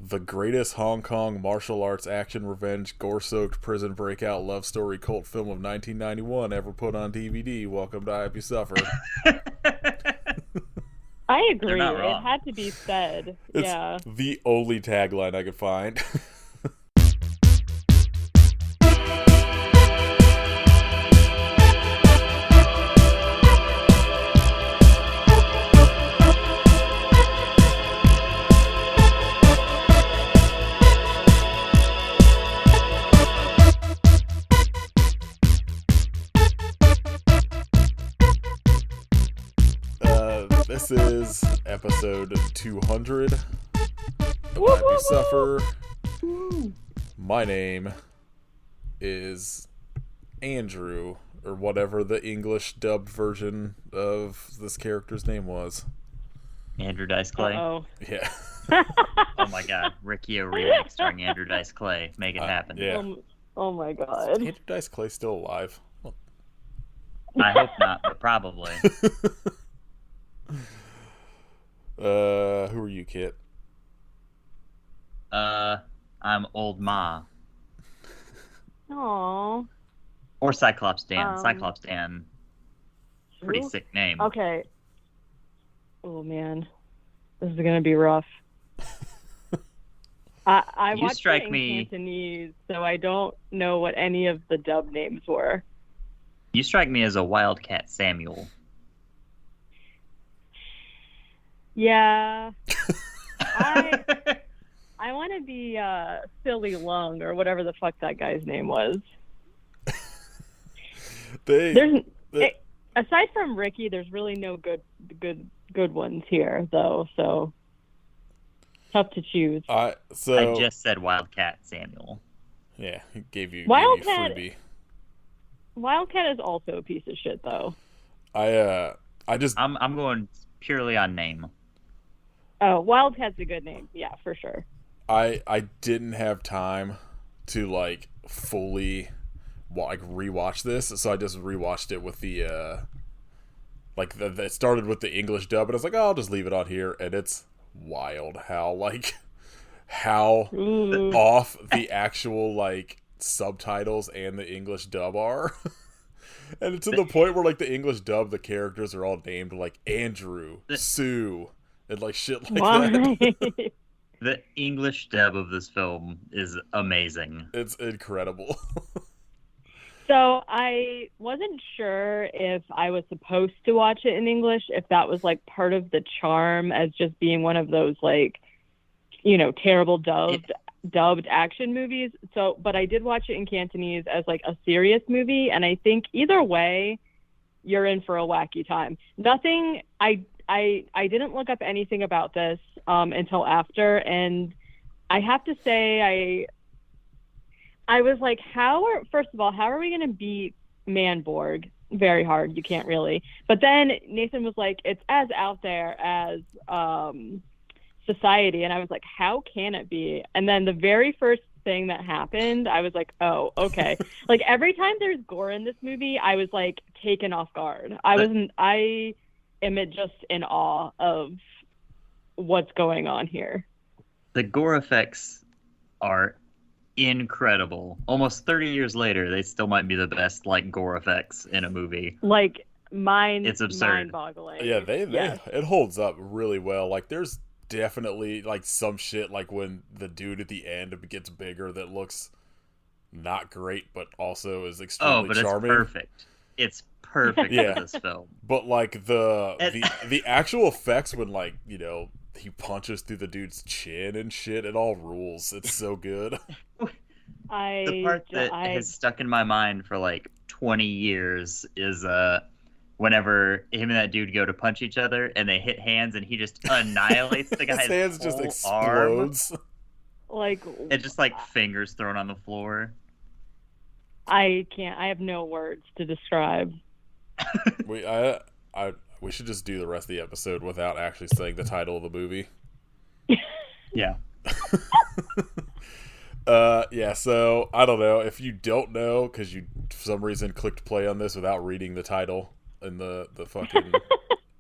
the greatest Hong Kong martial arts action revenge gore-soaked prison breakout love story cult film of 1991 ever put on DVD. Welcome to I Hope You Suffer. I agree. They're not It wrong. had to be said. It's Yeah. the only tagline I could find. This is episode 200 of I Hope You Suffer. My name is Andrew, or whatever the English dubbed version of this character's name was. Andrew Dice Clay. Uh-oh. Yeah. Oh my god. Riki-Oh remix starring Andrew Dice Clay. Make it happen. Yeah. Oh my Is god. Andrew Dice Clay still alive? I hope not, but probably. Who are you, Kit? I'm Old Ma. Aww. Or Cyclops Dan. Cyclops Dan. Pretty Who? sick name. Okay. Oh man, this is gonna be rough. I You watched strike it in me- Cantonese, so I don't know what any of the dub names were. You strike me as a Wildcat Samuel. Yeah. I want to be Silly Lung or whatever the fuck that guy's name was. Aside from Ricky, there's really no good ones here though. So tough to choose. I just said Wildcat Samuel. Yeah, he gave you Wildcat- a freebie. Wildcat is also a piece of shit though. I'm going purely on name. Oh, Wildcat's a good name. Yeah, for sure. I didn't have time to fully rewatch this, so I just rewatched it with the it started with the English dub, and I was like, oh, I'll just leave it on here, and it's wild how Ooh. off the actual subtitles and the English dub are. And it's to the point where the English dub, the characters are all named Andrew, Sue, and shit like that. Why? The English dub of this film is amazing. It's incredible. So I wasn't sure if I was supposed to watch it in English, if that was part of the charm as just being one of those terrible dubbed action movies. So, but I did watch it in Cantonese as a serious movie, and I think either way, you're in for a wacky time. Nothing. I didn't look up anything about this until after, and I have to say I was like, first of all, how are we going to beat Manborg? Very hard. You can't really. But then Nathan was like, it's as out there as Society. And I was like, how can it be? And then the very first thing that happened, I was like, oh, okay. Every time there's gore in this movie, I was taken off guard. I am just in awe of what's going on here. The gore effects are incredible. Almost 30 years later, they still might be the best gore effects in a movie. It's absurd. mind-boggling. Yeah, Yes. it holds up really well. There's definitely some shit when the dude at the end gets bigger that looks not great, but also is extremely charming. It's perfect. It's perfect Yeah. for this film. But the actual effects when he punches through the dude's chin and shit, it all rules. It's so good. The part that has stuck in my mind for 20 years is whenever him and that dude go to punch each other and they hit hands and he just annihilates the guy's His hands just whole arm. explodes. And just fingers thrown on the floor. I can't. I have no words to describe. We should just do the rest of the episode without actually saying the title of the movie. Yeah. Yeah, so I don't know if you don't know because you for some reason clicked play on this without reading the title in the fucking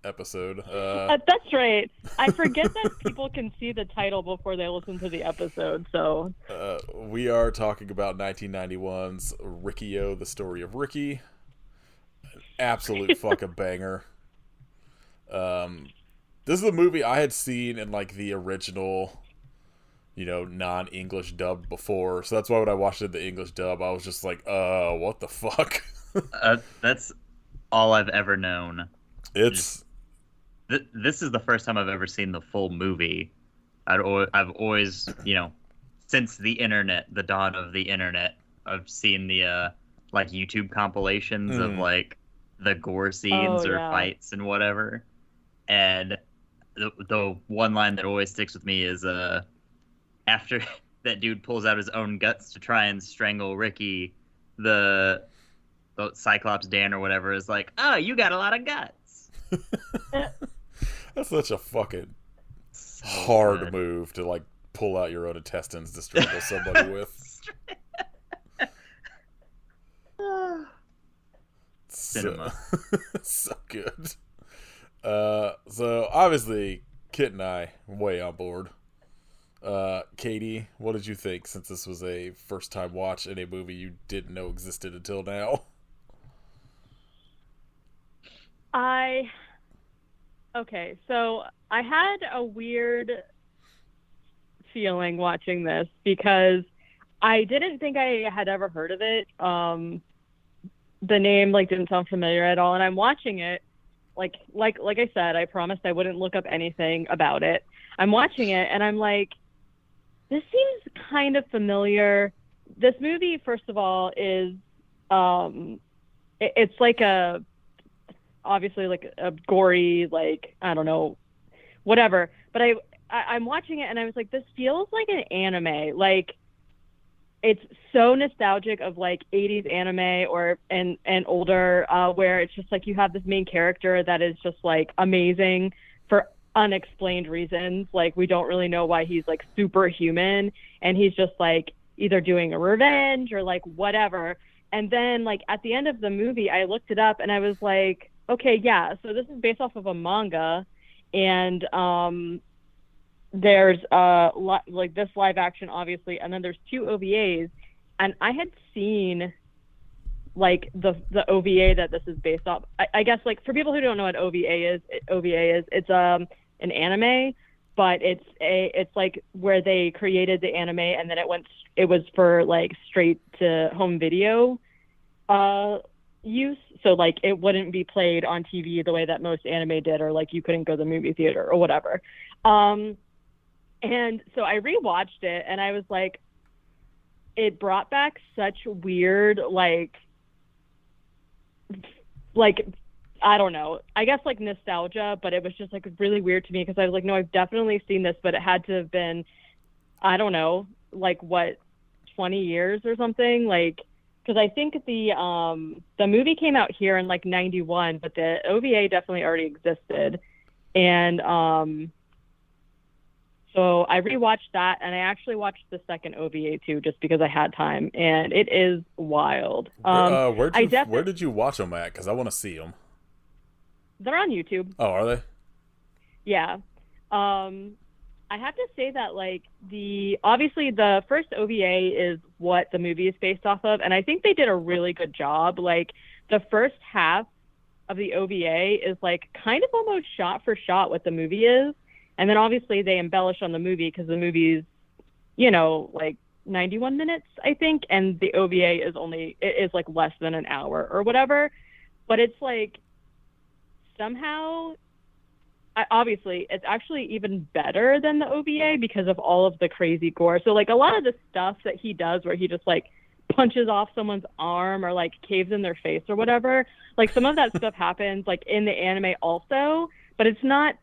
episode. That's right. I forget that people can see the title before they listen to the episode. So we are talking about 1991's Riki-Oh, the story of Ricky. An absolute fucking banger. This is a movie I had seen in like the original, non-English dub before. So that's why when I watched it in the English dub, I was just like, what the fuck? That's all I've ever known. It's this is the first time I've ever seen the full movie. I've always, since the internet, the dawn of the internet, I've seen the like YouTube compilations of like the gore scenes or fights and whatever. And the one line that always sticks with me is after that dude pulls out his own guts to try and strangle Ricky, the Cyclops Dan or whatever is like, "Oh, you got a lot of guts." That's such a fucking hard move to like pull out your own intestines to strangle somebody with. Cinema. So good. So obviously Kit and I are way on board. Katie, what did you think, since this was a first time watch in a movie you didn't know existed until now? Okay, so I had a weird feeling watching this because I didn't think I had ever heard of it. The name didn't sound familiar at all, and I'm watching it. Like I said, I promised I wouldn't look up anything about it. I'm watching it, and I'm like, this seems kind of familiar. This movie, first of all, is it's like obviously like a gory, I don't know, whatever. But I'm watching it, and I was like, this feels like an anime. It's so nostalgic of 80s anime and older, where it's just you have this main character that is just amazing for unexplained reasons. We don't really know why he's superhuman, and he's just either doing a revenge or whatever. And then at the end of the movie, I looked it up and I was like, okay, yeah, so this is based off of a manga, and there's this live action, obviously, and then there's 2 OVAs, and I had seen the OVA that this is based off. I guess for people who don't know what OVA is, it's an anime, but it's where they created the anime and then it was for straight to home video use, so it wouldn't be played on TV the way that most anime did, or you couldn't go to the movie theater or whatever. And so I rewatched it, and I was like, it brought back such weird, I don't know, I guess nostalgia, but it was just really weird to me because I was like, no, I've definitely seen this, but it had to have been, I don't know, 20 years or something, because I think the movie came out here in 91, but the OVA definitely already existed. And so I rewatched that, and I actually watched the second OVA too, just because I had time, and it is wild. Where did you watch them at? Because I want to see them. They're on YouTube. Oh, are they? Yeah. I have to say that obviously the first OVA is what the movie is based off of, and I think they did a really good job. The first half of the OVA is kind of almost shot for shot what the movie is. And then obviously they embellish on the movie because the movie's, 91 minutes, I think. And the OVA is less than an hour or whatever. But it's somehow, obviously, it's actually even better than the OVA because of all of the crazy gore. So a lot of the stuff that he does where he just punches off someone's arm or caves in their face or whatever, some of that stuff happens in the anime also, but it's not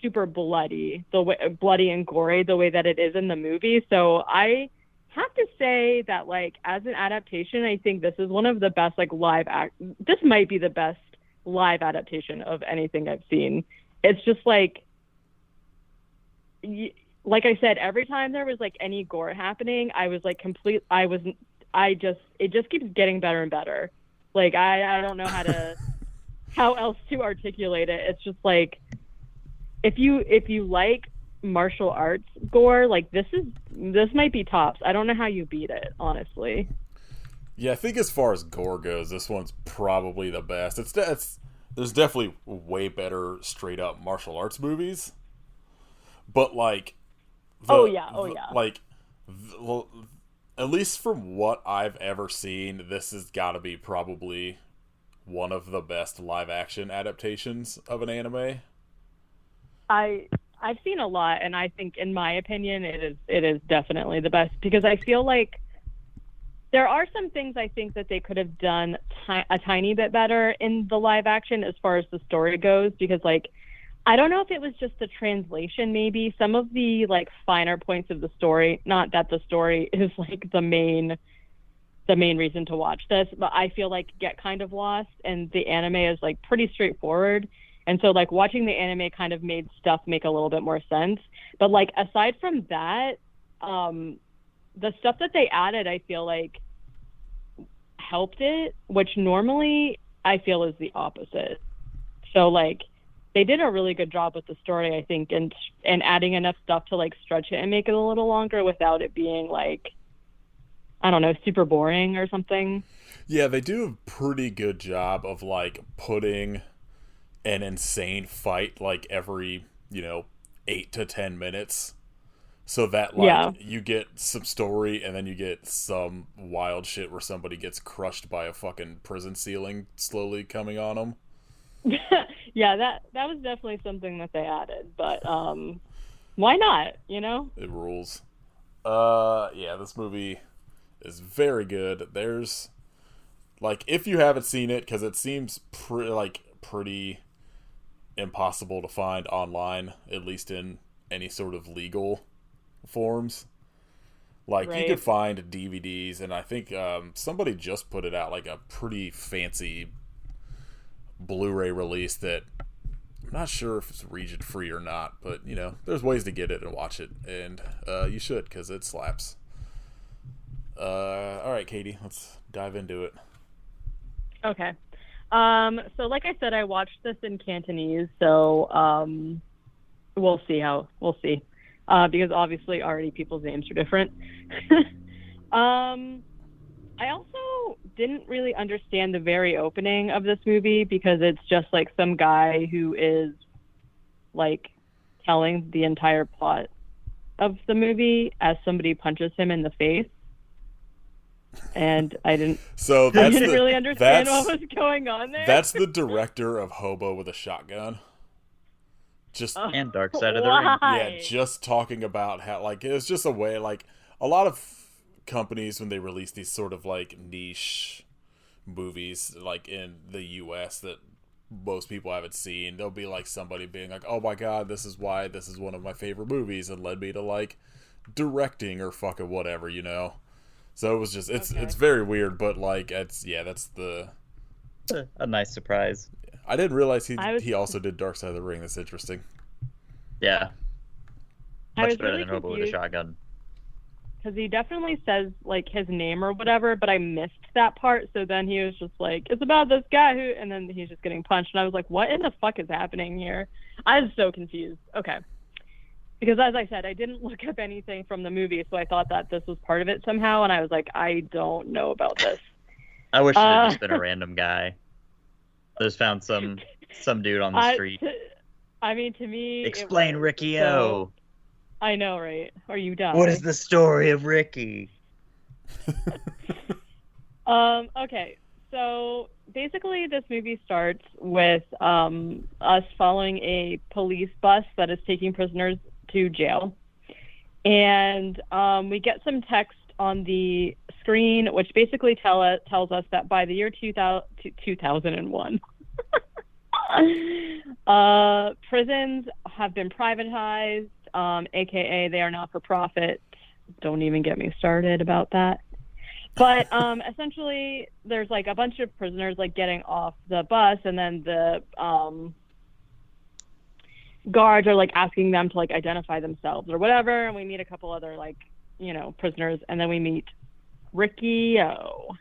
super bloody and gory the way that it is in the movie. So I have to say that as an adaptation, I think this is one of the best this might be the best live adaptation of anything I've seen. It's just like I said, every time there was any gore happening, I was it just keeps getting better and better. I don't know how to how else to articulate it. It's just like if you like martial arts gore, like this might be tops. I don't know how you beat it, honestly. Yeah, I think as far as gore goes, this one's probably the best. It's there's definitely way better straight up martial arts movies, but like, like at least from what I've ever seen, this has got to be probably one of the best live action adaptations of an anime. I've seen a lot, and I think, in my opinion, it is definitely the best, because I feel like there are some things I think that they could have done a tiny bit better in the live action as far as the story goes, because like I don't know if it was just the translation, maybe some of the like finer points of the story, not that the story is like the main reason to watch this, but I feel like get kind of lost, and the anime is like pretty straightforward. And so like watching the anime kind of made stuff make a little bit more sense. But like aside from that, the stuff that they added, I feel like helped it, which normally I feel is the opposite. So like they did a really good job with the story, I think, and adding enough stuff to like stretch it and make it a little longer without it being like, I don't know, super boring or something. Yeah, they do a pretty good job of like putting an insane fight like every 8 to 10 minutes, so that like you get some story and then you get some wild shit where somebody gets crushed by a fucking prison ceiling slowly coming on them. Yeah, that was definitely something that they added, but why not, It rules. Yeah, this movie is very good. There's like, if you haven't seen it, because it seems pretty impossible to find online, at least in any sort of legal forms. Like, you could find DVDs, and I think somebody just put it out, like a pretty fancy Blu-ray release that I'm not sure if it's region free or not, but there's ways to get it and watch it, and you should, because it slaps. Alright, Katie, let's dive into it. Okay. So like I said, I watched this in Cantonese, so we'll see. Because obviously already people's names are different. I also didn't really understand the very opening of this movie, because it's just like some guy who is like telling the entire plot of the movie as somebody punches him in the face. And I didn't really understand what was going on there. That's the director of Hobo with a Shotgun. And Dark Side of the Ring. Yeah, just talking about how like it's just a way, like a lot of companies when they release these sort of like niche movies like in the US that most people haven't seen, there'll be like somebody being like, "Oh my god, this is why this is one of my favorite movies and led me to like directing or fucking whatever, So it was just it's very weird, but like that's the a nice surprise. I didn't realize he also did Dark Side of the Ring. That's interesting. Yeah, much better really than Hobo with a Shotgun. Because he definitely says like his name or whatever, but I missed that part. So then he was just like, "It's about this guy who," and then he's just getting punched, and I was like, "What in the fuck is happening here?" I was so confused. Okay. Because as I said, I didn't look up anything from the movie, so I thought that this was part of it somehow, and I was like, I don't know about this. I wish it had just been a random guy. Just found some dude on the street. To me... Explain Riki-Oh. I know, right? Or you die. What is the story of Ricky? Okay, so basically this movie starts with us following a police bus that is taking prisoners to jail, and we get some text on the screen which basically tells us that by the year 2001 prisons have been privatized, aka they are not for profit. Don't even get me started about that. But essentially there's like a bunch of prisoners like getting off the bus, and then the guards are like asking them to like identify themselves or whatever, and we meet a couple other like prisoners, and then we meet Riki-Oh,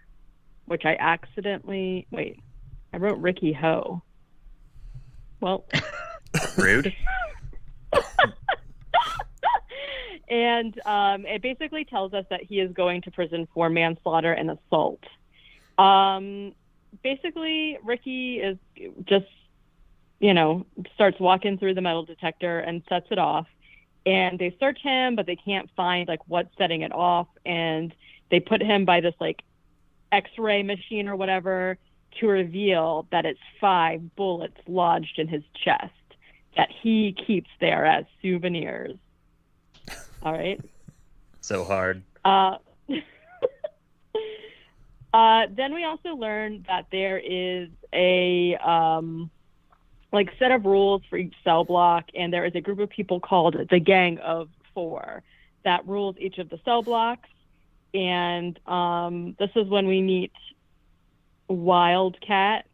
which I wrote Riki-Ho. Well. Rude. And it basically tells us that he is going to prison for manslaughter and assault. Basically, Ricky is just, starts walking through the metal detector and sets it off. And they search him, but they can't find, what's setting it off. And they put him by this, X-ray machine or whatever to reveal that it's 5 bullets lodged in his chest that he keeps there as souvenirs. All right. So hard. Then we also learned that there is a set of rules for each cell block, and there is a group of people called the Gang of 4 that rules each of the cell blocks. And this is when we meet Wildcat.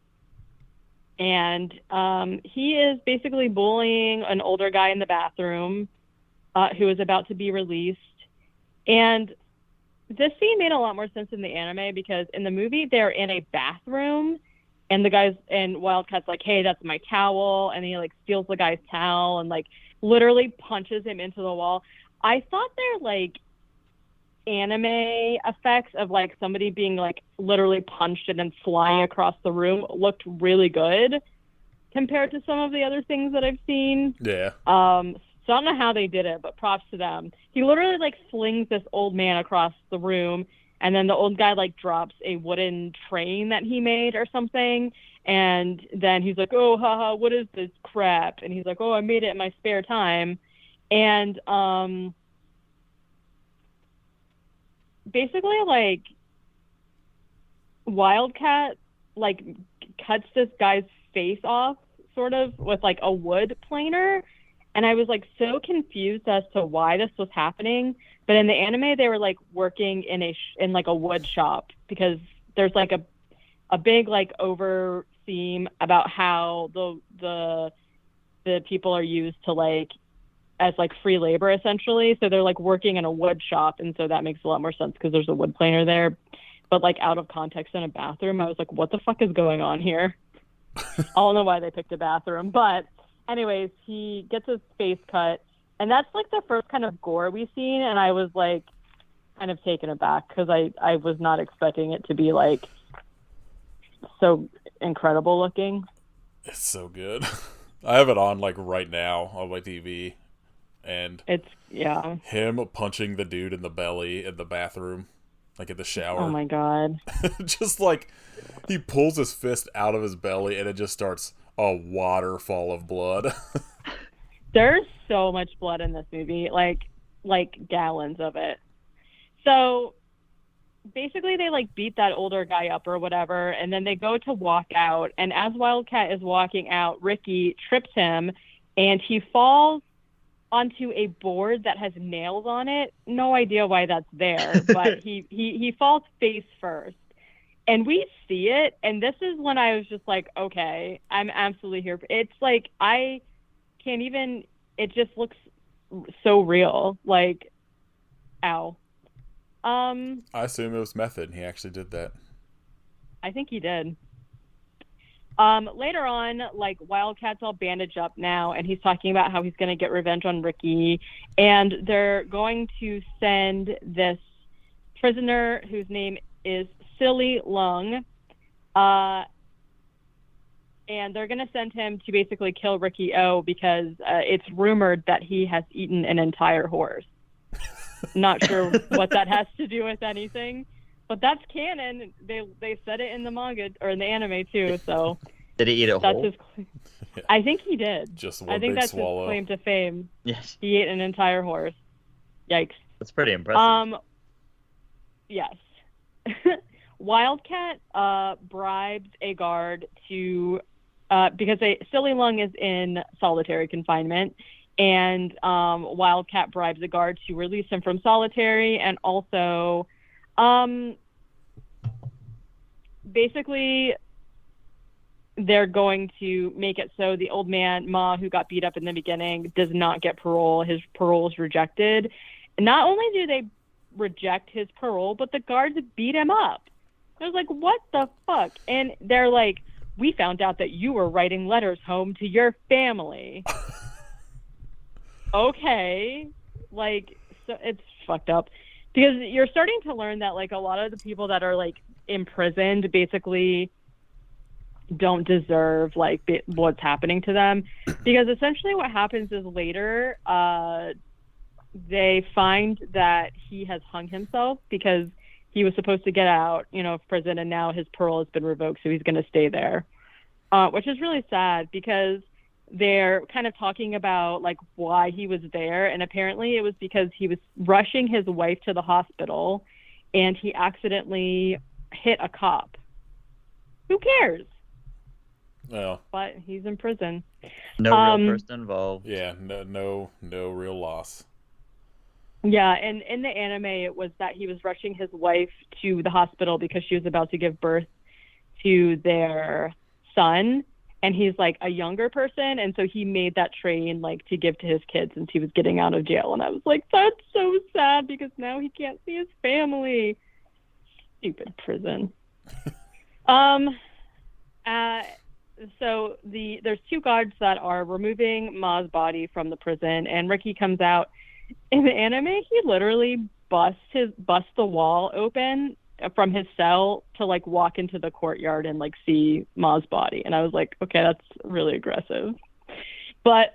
And he is basically bullying an older guy in the bathroom who is about to be released. And this scene made a lot more sense in the anime because in the movie they're in a bathroom and Wildcat's like, hey, that's my towel. And he steals the guy's towel and literally punches him into the wall. I thought their anime effects of somebody being literally punched and then flying across the room looked really good compared to some of the other things that I've seen. Yeah. So I don't know how they did it, but props to them. He literally flings this old man across the room, and then the old guy drops a wooden train that he made or something, and then he's like, oh, haha, what is this crap? And he's like, oh, I made it in my spare time. And basically Wildcat cuts this guy's face off sort of with a wood planer. And I was so confused as to why this was happening. But in the anime, they were working in a wood shop because there's a big over theme about how the people are used to as free labor essentially. So they're working in a wood shop, and so that makes a lot more sense because there's a wood planer there. But out of context in a bathroom, I was like, what the fuck is going on here? I don't know why they picked a bathroom, but. Anyways, he gets his face cut, and that's the first kind of gore we've seen, and I was kind of taken aback because I was not expecting it to be so incredible looking. It's so good. I have it on right now on my TV, and it's him punching the dude in the belly in the bathroom, in the shower. Oh my god! Just he pulls his fist out of his belly, and it just starts a waterfall of blood. There's so much blood in this movie, gallons of it. So basically they beat that older guy up or whatever, and then they go to walk out, and as Wildcat is walking out, Ricky trips him and he falls onto a board that has nails on it. No idea why that's there, but he falls face first. And we see it, and this is when I was just okay, I'm absolutely here. It's I can't even, it just looks so real. Ow. I assume it was method. He actually did that. I think he did. Later on, Wildcat's all bandaged up now, and he's talking about how he's going to get revenge on Ricky, and they're going to send this prisoner whose name is Silly Lung, and they're going to send him to basically kill Riki-Oh because it's rumored that he has eaten an entire horse. Not sure what that has to do with anything, but that's canon. They said it in the manga or in the anime too. So did he eat a whole? I think he did. Just one big swallow. His claim to fame. Yes, he ate an entire horse. Yikes. That's pretty impressive. Yes. Wildcat bribes a guard to because Silly Lung is in solitary confinement, and Wildcat bribes a guard to release him from solitary, and also basically they're going to make it so the old man Ma, who got beat up in the beginning, does not get parole. His parole is rejected. And not only do they reject his parole, but the guards beat him up. I was like, what the fuck? And they're like, we found out that you were writing letters home to your family. Okay. Like, so it's fucked up. Because you're starting to learn that, like, a lot of the people that are, like, imprisoned basically don't deserve, like, what's happening to them. Because essentially what happens is later, they find that he has hung himself because he was supposed to get out, of prison, and now his parole has been revoked, so he's going to stay there. Which is really sad because they're kind of talking about, like, why he was there, and apparently it was because he was rushing his wife to the hospital, and he accidentally hit a cop. Who cares? Well, but he's in prison. No real person involved. Yeah, no real loss. Yeah, and in the anime, it was that he was rushing his wife to the hospital because she was about to give birth to their son, and he's like a younger person, and so he made that train like to give to his kids since he was getting out of jail. And I was like, that's so sad because now he can't see his family. Stupid prison. So there's two guards that are removing Ma's body from the prison, and Riki comes out. In the anime, he literally busts the wall open from his cell to like walk into the courtyard and like see Ma's body. And I was like, okay, that's really aggressive. But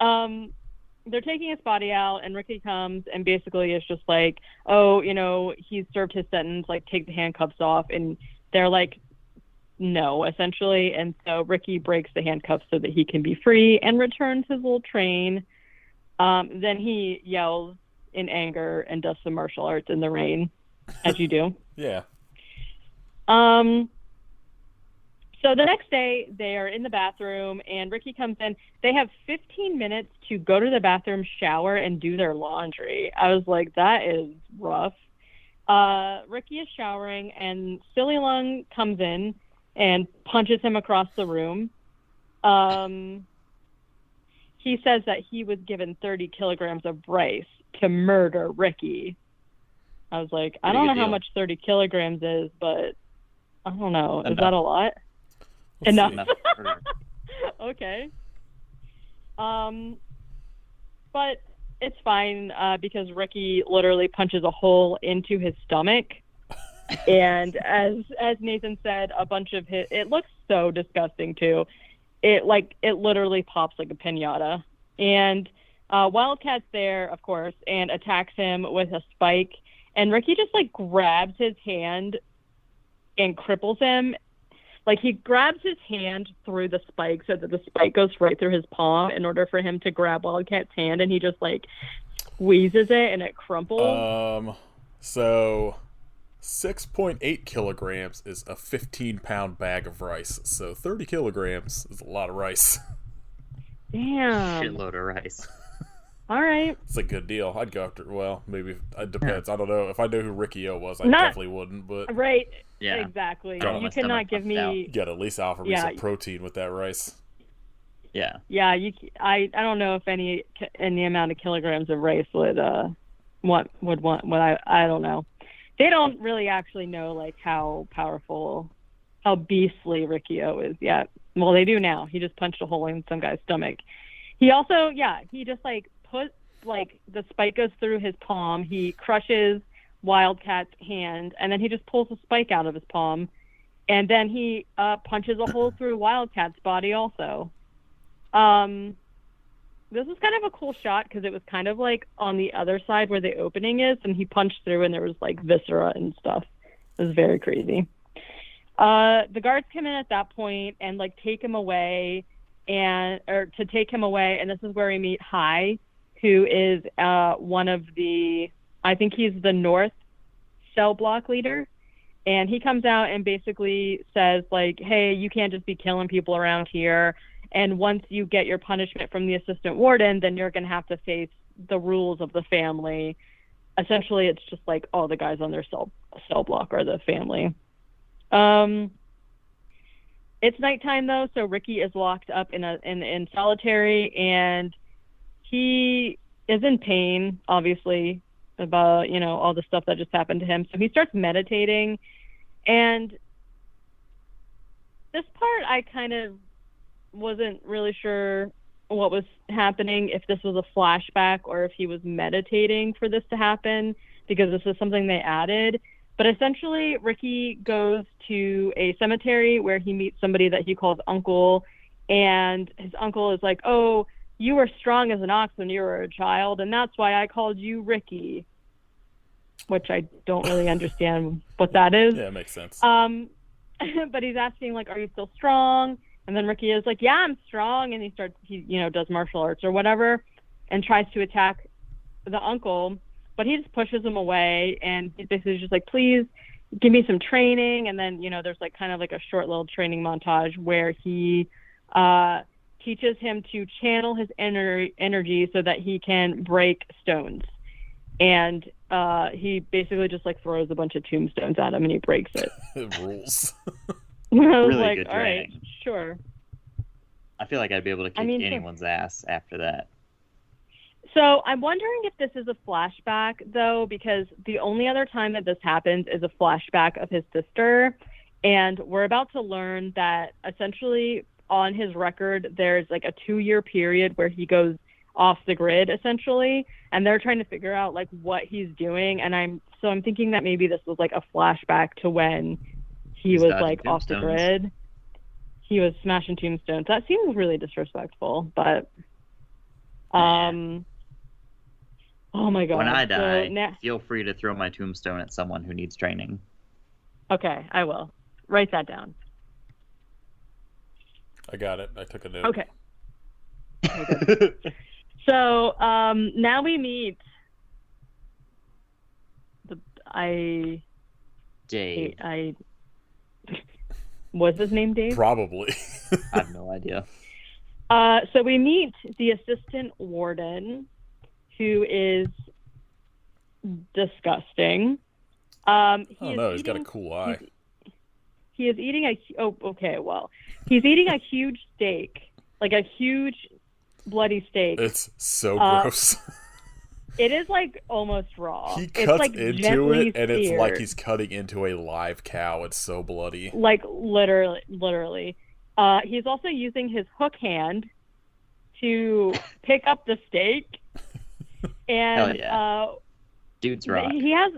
they're taking his body out, and Riki comes and basically is just like, oh, he's served his sentence, like take the handcuffs off. And they're like, no, essentially. And so Riki breaks the handcuffs so that he can be free and returns his little train. Then he yells in anger and does some martial arts in the rain, as you do. Yeah. So the next day, they are in the bathroom, and Riki comes in. They have 15 minutes to go to the bathroom, shower, and do their laundry. I was like, that is rough. Riki is showering, and Silly Lung comes in and punches him across the room. He says that he was given 30 kilograms of rice to murder Riki. I was like, I don't know how much 30 kilograms is, but I don't know. Is that a lot? Enough. Okay. But it's fine because Riki literally punches a hole into his stomach. And as Nathan said, a bunch of it looks so disgusting too. It literally pops like a piñata. And Wildcat's there, of course, and attacks him with a spike. And Riki just like grabs his hand and cripples him. Like he grabs his hand through the spike so that the spike goes right through his palm in order for him to grab Wildcat's hand, and he just like squeezes it and it crumples. So 6.8 kilograms is a 15-pound bag of rice. So 30 kilograms is a lot of rice. Damn. Shitload of rice. All right. It's a good deal. I'd go after. Well, maybe it depends. I don't know. If I knew who Riki-Oh was, I definitely wouldn't. But right. Yeah. Exactly. You cannot give me. You gotta at least offer me some protein with that rice. Yeah. Yeah. I don't know if any amount of kilograms of rice would I don't know. They don't really actually know like how powerful, how beastly Riki-Oh is yet. Well, they do now. He just punched a hole in some guy's stomach. He also, he just like put like the spike goes through his palm. He crushes Wildcat's hand, and then he just pulls the spike out of his palm, and then he punches a hole through Wildcat's body also. This was kind of a cool shot because it was kind of like on the other side where the opening is, and he punched through and there was like viscera and stuff. It was very crazy. The guards come in at that point and like take him away, and this is where we meet Hai, who is one of the, I think he's the North cell block leader. And he comes out and basically says like, hey, you can't just be killing people around here. And once you get your punishment from the assistant warden, then you're going to have to face the rules of the family. Essentially, it's just like all the guys on their cell block are the family. It's nighttime though, so Riki is locked up in solitary, and he is in pain, obviously, about all the stuff that just happened to him. So he starts meditating, and this part I kind of wasn't really sure what was happening, if this was a flashback or if he was meditating for this to happen, because this is something they added. But essentially, Riki goes to a cemetery where he meets somebody that he calls Uncle, and his uncle is like, oh, you were strong as an ox when you were a child, and that's why I called you Riki, which I don't really understand what that is. Yeah, it makes sense. But he's asking, like, are you still strong? And then Riki is like, yeah, I'm strong. And he does martial arts or whatever and tries to attack the uncle, but he just pushes him away. And he's basically just like, please give me some training. And then, there's like kind of like a short little training montage where he teaches him to channel his energy so that he can break stones. And he basically just like throws a bunch of tombstones at him and he breaks it. It rules. I was Really like, good all right, training. sure. I feel like I'd be able to kick anyone's ass after that. So I'm wondering if this is a flashback, though, because the only other time that this happens is a flashback of his sister. And we're about to learn that essentially on his record, there's like a 2-year period where he goes off the grid, essentially. And they're trying to figure out like what he's doing. And I'm thinking that maybe this was like a flashback to when he was like off the grid. He was smashing tombstones. That seems really disrespectful, but oh my god. When I die, feel free to throw my tombstone at someone who needs training. Okay, I will. Write that down. I got it. I took a note. Okay. So now we meet Dave. Was his name Dave? Probably. I have no idea. So we meet the assistant warden, who is disgusting. He's got a cool eye. He is eating he's eating a huge steak, like a huge bloody steak. It's so gross. It is like almost raw. He cuts like into it, and seared. it's like he's cutting into a live cow. It's so bloody. Like literally. He's also using his hook hand to pick up the steak. And hell yeah. Dude's rock. He has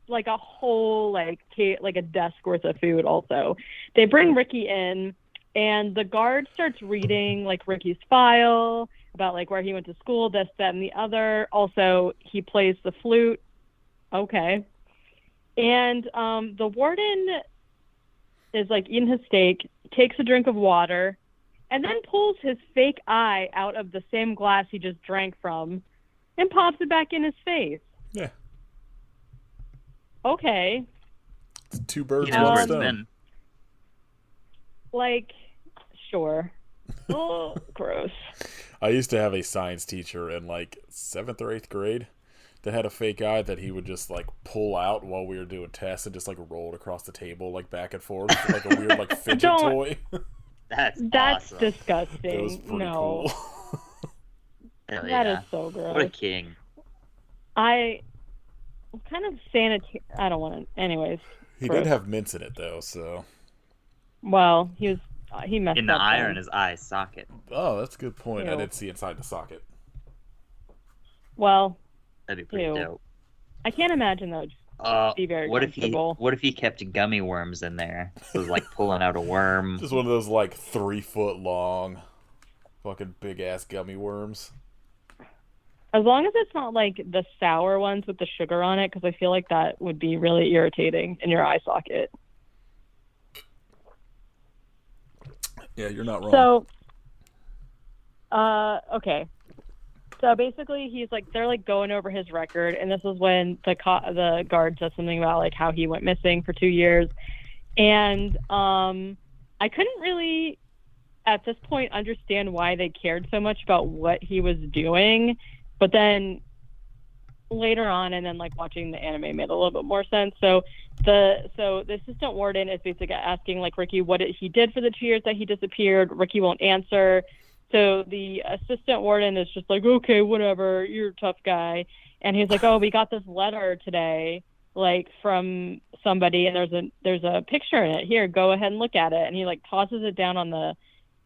like a whole like a desk worth of food. Also, they bring Riki in, and the guard starts reading like Ricky's file about like where he went to school, this, that, and the other. Also, he plays the flute. Okay. And the warden is like eating his steak, takes a drink of water, and then pulls his fake eye out of the same glass he just drank from and pops it back in his face. Yeah. Okay. It's 2 birds, 1 stone. Like, sure. Oh, gross. I used to have a science teacher in like 7th or 8th grade that had a fake eye that he would just like pull out while we were doing tests and just like roll it across the table like back and forth like a weird like fidget toy. That's awesome. Disgusting. It was pretty cool. Hell That yeah. is so gross. What a king. I'm kind of sanitary. I don't want to. Anyways. He did have mints in it though, so. Well, he messed up. In the eye or in his eye socket. Oh, that's a good point. Ew. I did see inside the socket. Well, that'd be pretty dope. I can't imagine that would be very comfortable. What if he kept gummy worms in there? So it was like pulling out a worm. Just one of those like 3-foot long, fucking big ass gummy worms. As long as it's not like the sour ones with the sugar on it, because I feel like that would be really irritating in your eye socket. Yeah, you're not wrong. So, okay. So basically, they're like going over his record, and this is when the guard says something about like how he went missing for 2 years, and I couldn't really at this point understand why they cared so much about what he was doing, but then later on, and then like watching the anime made a little bit more sense. So the assistant warden is basically asking like Riki what he did for the 2 years that he disappeared. Riki won't answer. So the assistant warden is just like, okay, whatever, you're a tough guy. And he's like, oh, we got this letter today like from somebody, and there's a picture in it. Here, go ahead and look at it. And he like tosses it down on the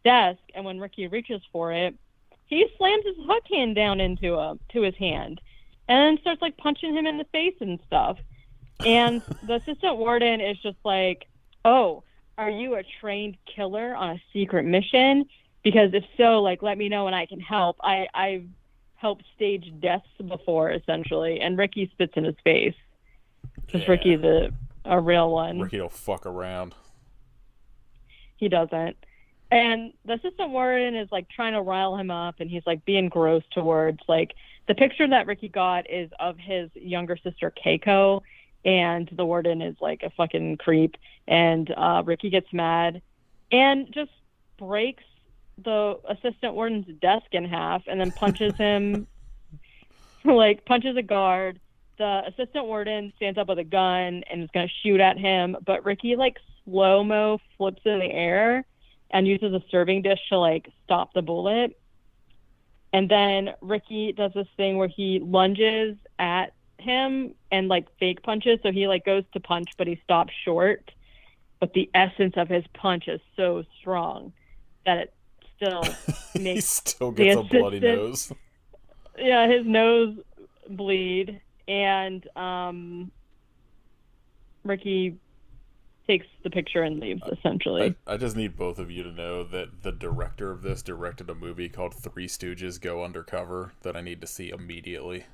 desk, and when Ricky reaches for it, he slams his hook hand down to his hand, and then starts like punching him in the face and stuff. And the assistant warden is just like, "Oh, are you a trained killer on a secret mission? Because if so, like, let me know and I can help. I've helped stage deaths before, essentially." And Ricky spits in his face. Because Ricky's a real one. Ricky don't fuck around. He doesn't. And the assistant warden is like trying to rile him up, and he's like being gross towards like the picture that Ricky got is of his younger sister Keiko, and the warden is like a fucking creep. And Ricky gets mad and just breaks the assistant warden's desk in half, and then punches him, like punches a guard. The assistant warden stands up with a gun and is going to shoot at him, but Ricky like slow-mo flips in the air and uses a serving dish to like stop the bullet. And then Ricky does this thing where he lunges at him and like fake punches. So he like goes to punch, but he stops short. But the essence of his punch is so strong that it still makes he still gets a bloody nose. Yeah, his nose bleed. And Ricky takes the picture and leaves, essentially. I just need both of you to know that the director of this directed a movie called Three Stooges Go Undercover that I need to see immediately.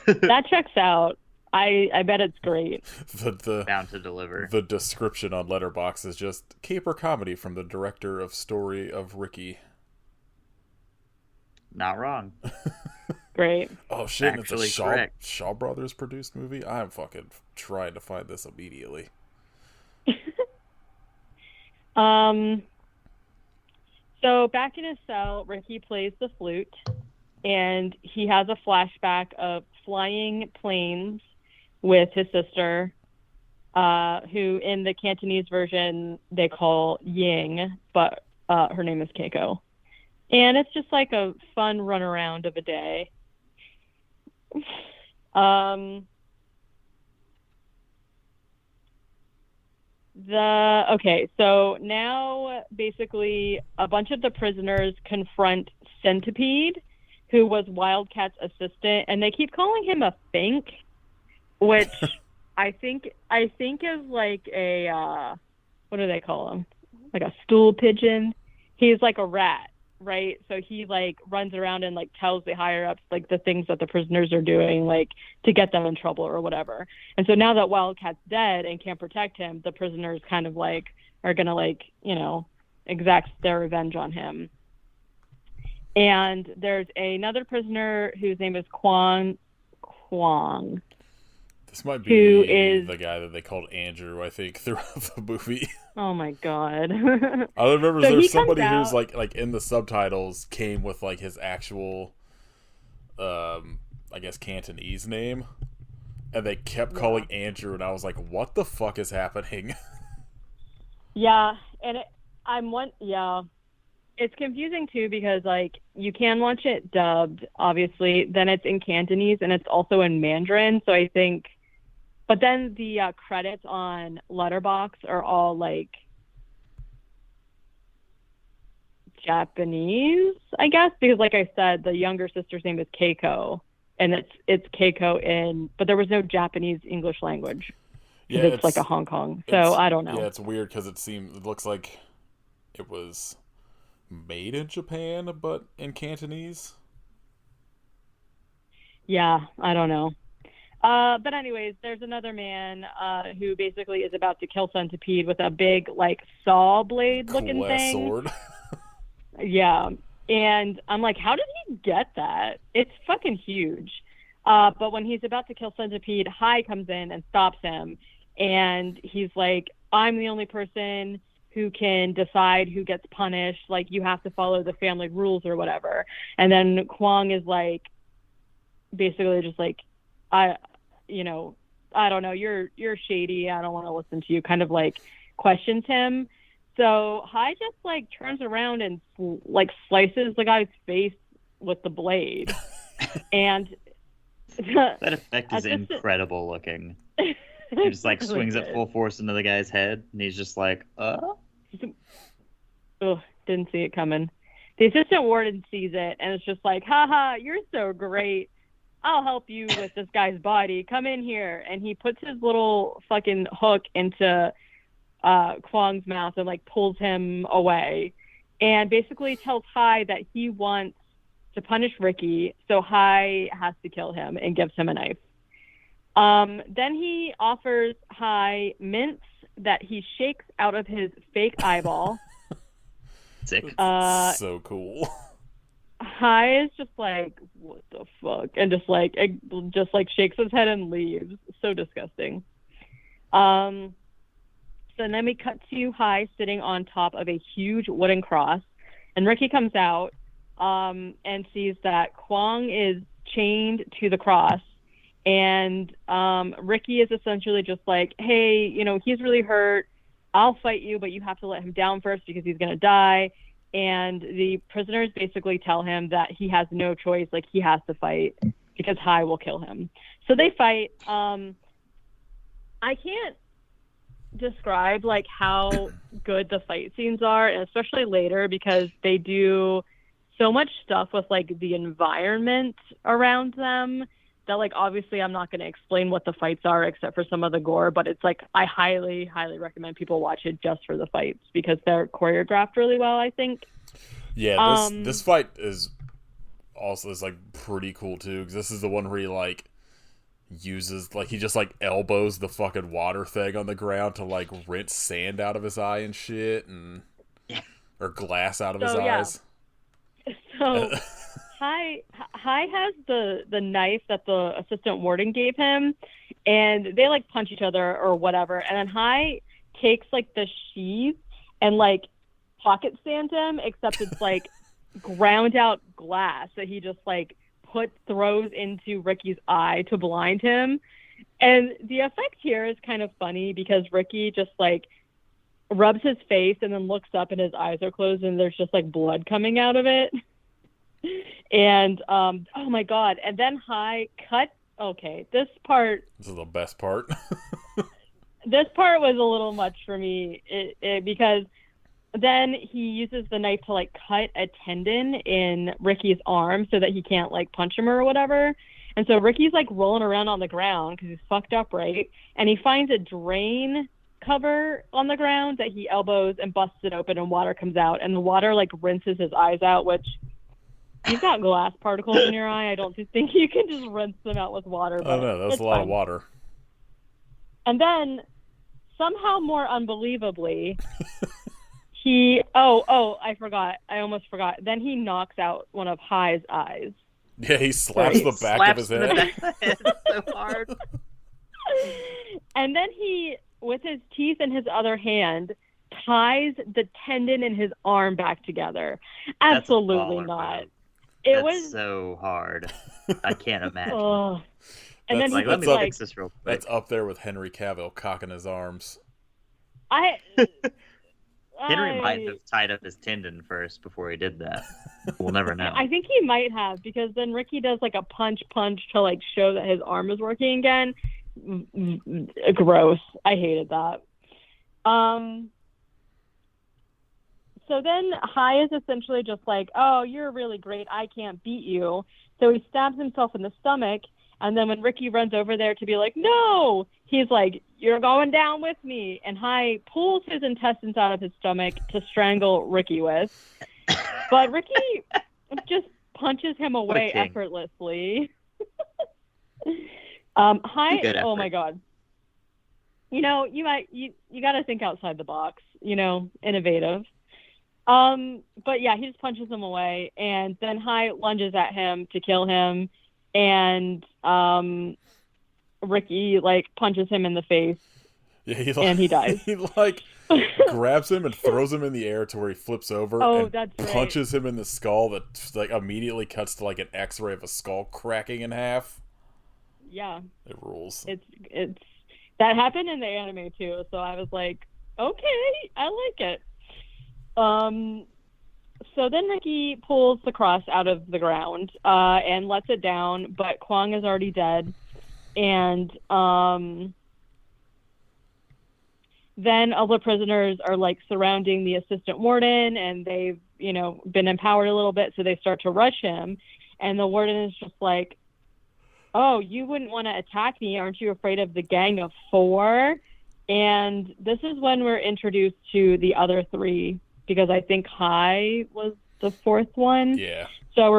That checks out. I bet it's great. Bound to deliver. The description on Letterboxd is just caper comedy from the director of Story of Ricky. Not wrong. Great. Oh shit, Actually, it's a Shaw Brothers produced movie? I'm fucking trying to find this immediately. So back in his cell, Ricky plays the flute, and he has a flashback of flying planes with his sister, who in the Cantonese version they call Ying, but her name is Keiko. And it's just like a fun runaround of a day. So now basically a bunch of the prisoners confront Centipede, who was Wildcat's assistant, and they keep calling him a fink, which I think is like a what do they call him? Like a stool pigeon. He's like a rat, right? So he like runs around and like tells the higher ups like the things that the prisoners are doing, like to get them in trouble or whatever. And so now that Wildcat's dead and can't protect him, the prisoners kind of like are gonna like, you know, exact their revenge on him. And there's another prisoner whose name is Kwang. This might be the guy that they called Andrew, I think, throughout the movie. Oh my god. I remember there's somebody who's like in the subtitles came with like his actual I guess Cantonese name, and they kept calling Andrew, and I was like, what the fuck is happening? Yeah, and it's confusing too, because like you can watch it dubbed, obviously, then it's in Cantonese and it's also in Mandarin, so I think, but then the credits on Letterboxd are all like Japanese, I guess, because like I said, the younger sister's name is Keiko, and it's Keiko but there was no Japanese English language. Yeah, it's like a Hong Kong, so I don't know. Yeah, it's weird because it looks like it was made in Japan, but in Cantonese. Yeah, I don't know. But anyways, there's another man who basically is about to kill Centipede with a big like saw blade looking thing. Sword. Yeah, and I'm like, how did he get that? It's fucking huge. But when he's about to kill Centipede, Hai comes in and stops him, and he's like, I'm the only person who can decide who gets punished. Like, you have to follow the family rules or whatever. And then Kwang is like, basically just like, I don't know, you're shady, I don't want to listen to you, kind of like questions him. So Hai just like turns around and like slices the guy's face with the blade. And that effect is incredible looking. He just like swings it full force into the guy's head, and he's just like, Oh, didn't see it coming. The assistant warden sees it, and it's just like, haha, you're so great. I'll help you with this guy's body. Come in here. And he puts his little fucking hook into Kwong's mouth and like pulls him away, and basically tells Hai that he wants to punish Riki, so Hai has to kill him and gives him a knife. Then he offers Hai mints that he shakes out of his fake eyeball. Sick. So cool. Hai is just like, what the fuck, and just like shakes his head and leaves. So disgusting. So then we cut to Hai sitting on top of a huge wooden cross, and Riki comes out and sees that Kwong is chained to the cross, and Riki is essentially just like, hey, you know, he's really hurt. I'll fight you, but you have to let him down first because he's going to die. And the prisoners basically tell him that he has no choice, like he has to fight because Hai will kill him. So they fight. I can't describe like how good the fight scenes are, and especially later, because they do so much stuff with like the environment around them that like obviously I'm not going to explain what the fights are except for some of the gore, but it's like I highly recommend people watch it just for the fights because they're choreographed really well, I think. Yeah, this fight is like pretty cool too, because this is the one where he like uses, like, he just like elbows the fucking water thing on the ground to like rinse sand out of his eye and shit, and or glass out of his eyes. So Hai has the knife that the assistant warden gave him, and they like punch each other or whatever, and then Hai takes like the sheath and like pocket sands him, except it's like ground out glass that he just like throws into Riki's eye to blind him. And the effect here is kind of funny because Riki just like rubs his face and then looks up and his eyes are closed and there's just like blood coming out of it. And oh my god, and then Hai cut. Okay, this is the best part. This part was a little much for me because then he uses the knife to like cut a tendon in Riki's arm so that he can't like punch him or whatever. And so Riki's like rolling around on the ground because he's fucked up, right? And he finds a drain cover on the ground that he elbows and busts it open, and water comes out, and the water like rinses his eyes out, which you've got glass particles in your eye. I don't think you can just rinse them out with water. But oh no, that's a lot of water. And then somehow more unbelievably, I forgot. I almost forgot. Then he knocks out one of Hai's eyes. Yeah, he slaps the back of his head. So hard. And then he, with his teeth in his other hand, ties the tendon in his arm back together. Absolutely not. It was so hard. I can't imagine. And then let me fix this real quick. That's up there with Henry Cavill cocking his arms. Henry might have tied up his tendon first before he did that. We'll never know. I think he might have, because then Riki does like a punch to like show that his arm is working again. Gross. I hated that. So then Hai is essentially just like, oh, you're really great. I can't beat you. So he stabs himself in the stomach. And then when Riki runs over there to be like, no, he's like, you're going down with me. And Hai pulls his intestines out of his stomach to strangle Riki with. But Riki just punches him away effortlessly. Hai, oh my God. You know, you got to think outside the box, you know, innovative. But yeah, he just punches him away, and then Hai lunges at him to kill him, and Riki like punches him in the face. Yeah, and he dies. He like grabs him and throws him in the air to where he flips over and punches him in the skull. That like immediately cuts to like an X-ray of a skull cracking in half. Yeah, it rules. It's that happened in the anime too, so I was like, okay, I like it. So then Riki pulls the cross out of the ground and lets it down, but Kwong is already dead, and then all the prisoners are like surrounding the assistant warden, and they've, been empowered a little bit, so they start to rush him. And the warden is just like, "Oh, you wouldn't want to attack me. Aren't you afraid of the Gang of Four?" And this is when we're introduced to the other three, because I think Hai was the fourth one. Yeah. So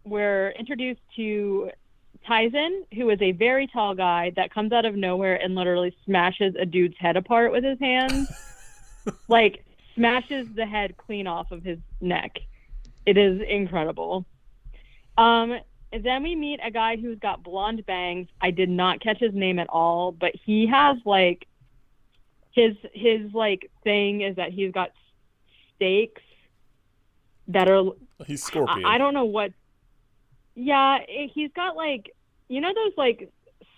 we're introduced to Tyson, who is a very tall guy that comes out of nowhere and literally smashes a dude's head apart with his hands. Like, smashes the head clean off of his neck. It is incredible. Then we meet a guy who's got blonde bangs. I did not catch his name at all, but he has like his like thing is that he's got stakes that are. He's Scorpion. I don't know what. Yeah, he's got like, those like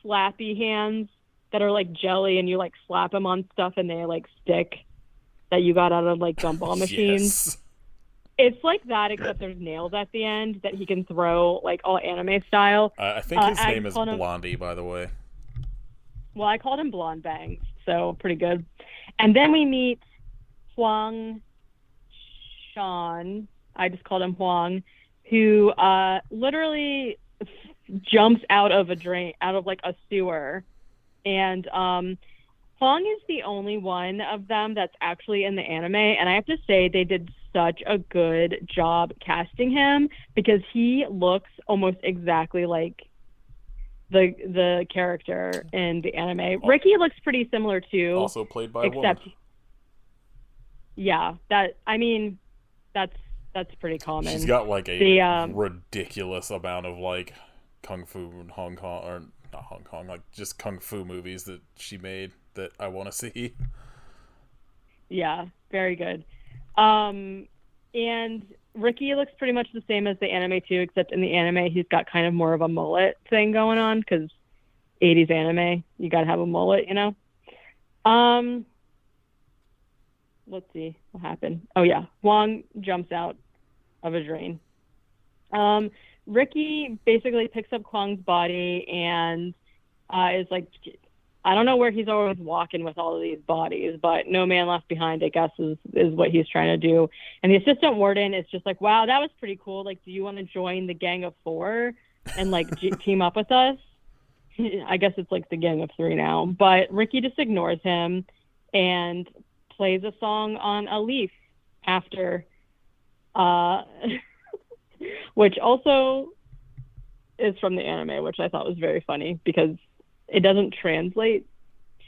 slappy hands that are like jelly, and you like slap them on stuff and they like stick, that you got out of like gumball machines. Yes. It's like that, except there's nails at the end that he can throw, like all anime style. I think his name is Blondie, by the way. Well, I called him Blonde Bangs, so pretty good. And then we meet Huang Shan. I just called him Huang, who literally jumps out of like a sewer. And Huang is the only one of them that's actually in the anime, and I have to say they did such a good job casting him, because he looks almost exactly like the character in the anime. Riki looks pretty similar too. Also played by a woman. Yeah, that's pretty common. She's got like a ridiculous amount of like kung fu in Hong Kong, or not Hong Kong, like just kung fu movies that she made that I want to see. Yeah, very good. And Riki looks pretty much the same as the anime too, except in the anime he's got kind of more of a mullet thing going on, because 80s anime, you gotta have a mullet, Let's see what happened. Oh yeah, Huang jumps out of a drain. Riki basically picks up Huang's body and is like, I don't know where he's always walking with all of these bodies, but no man left behind, I guess, is what he's trying to do. And the assistant warden is just like, wow, that was pretty cool. Like, do you want to join the Gang of Four and like team up with us? I guess it's like the Gang of Three now. But Riki just ignores him and plays a song on a leaf after, which also is from the anime, which I thought was very funny, because it doesn't translate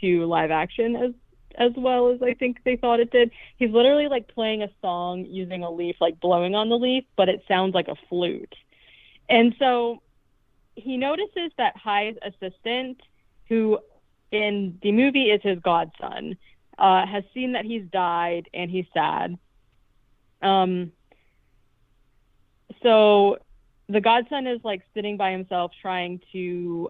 to live action as well as I think they thought it did. He's literally like playing a song using a leaf, like blowing on the leaf, but it sounds like a flute. And so he notices that Hai's assistant, who in the movie is his godson, has seen that he's died, and he's sad. So the godson is like sitting by himself trying to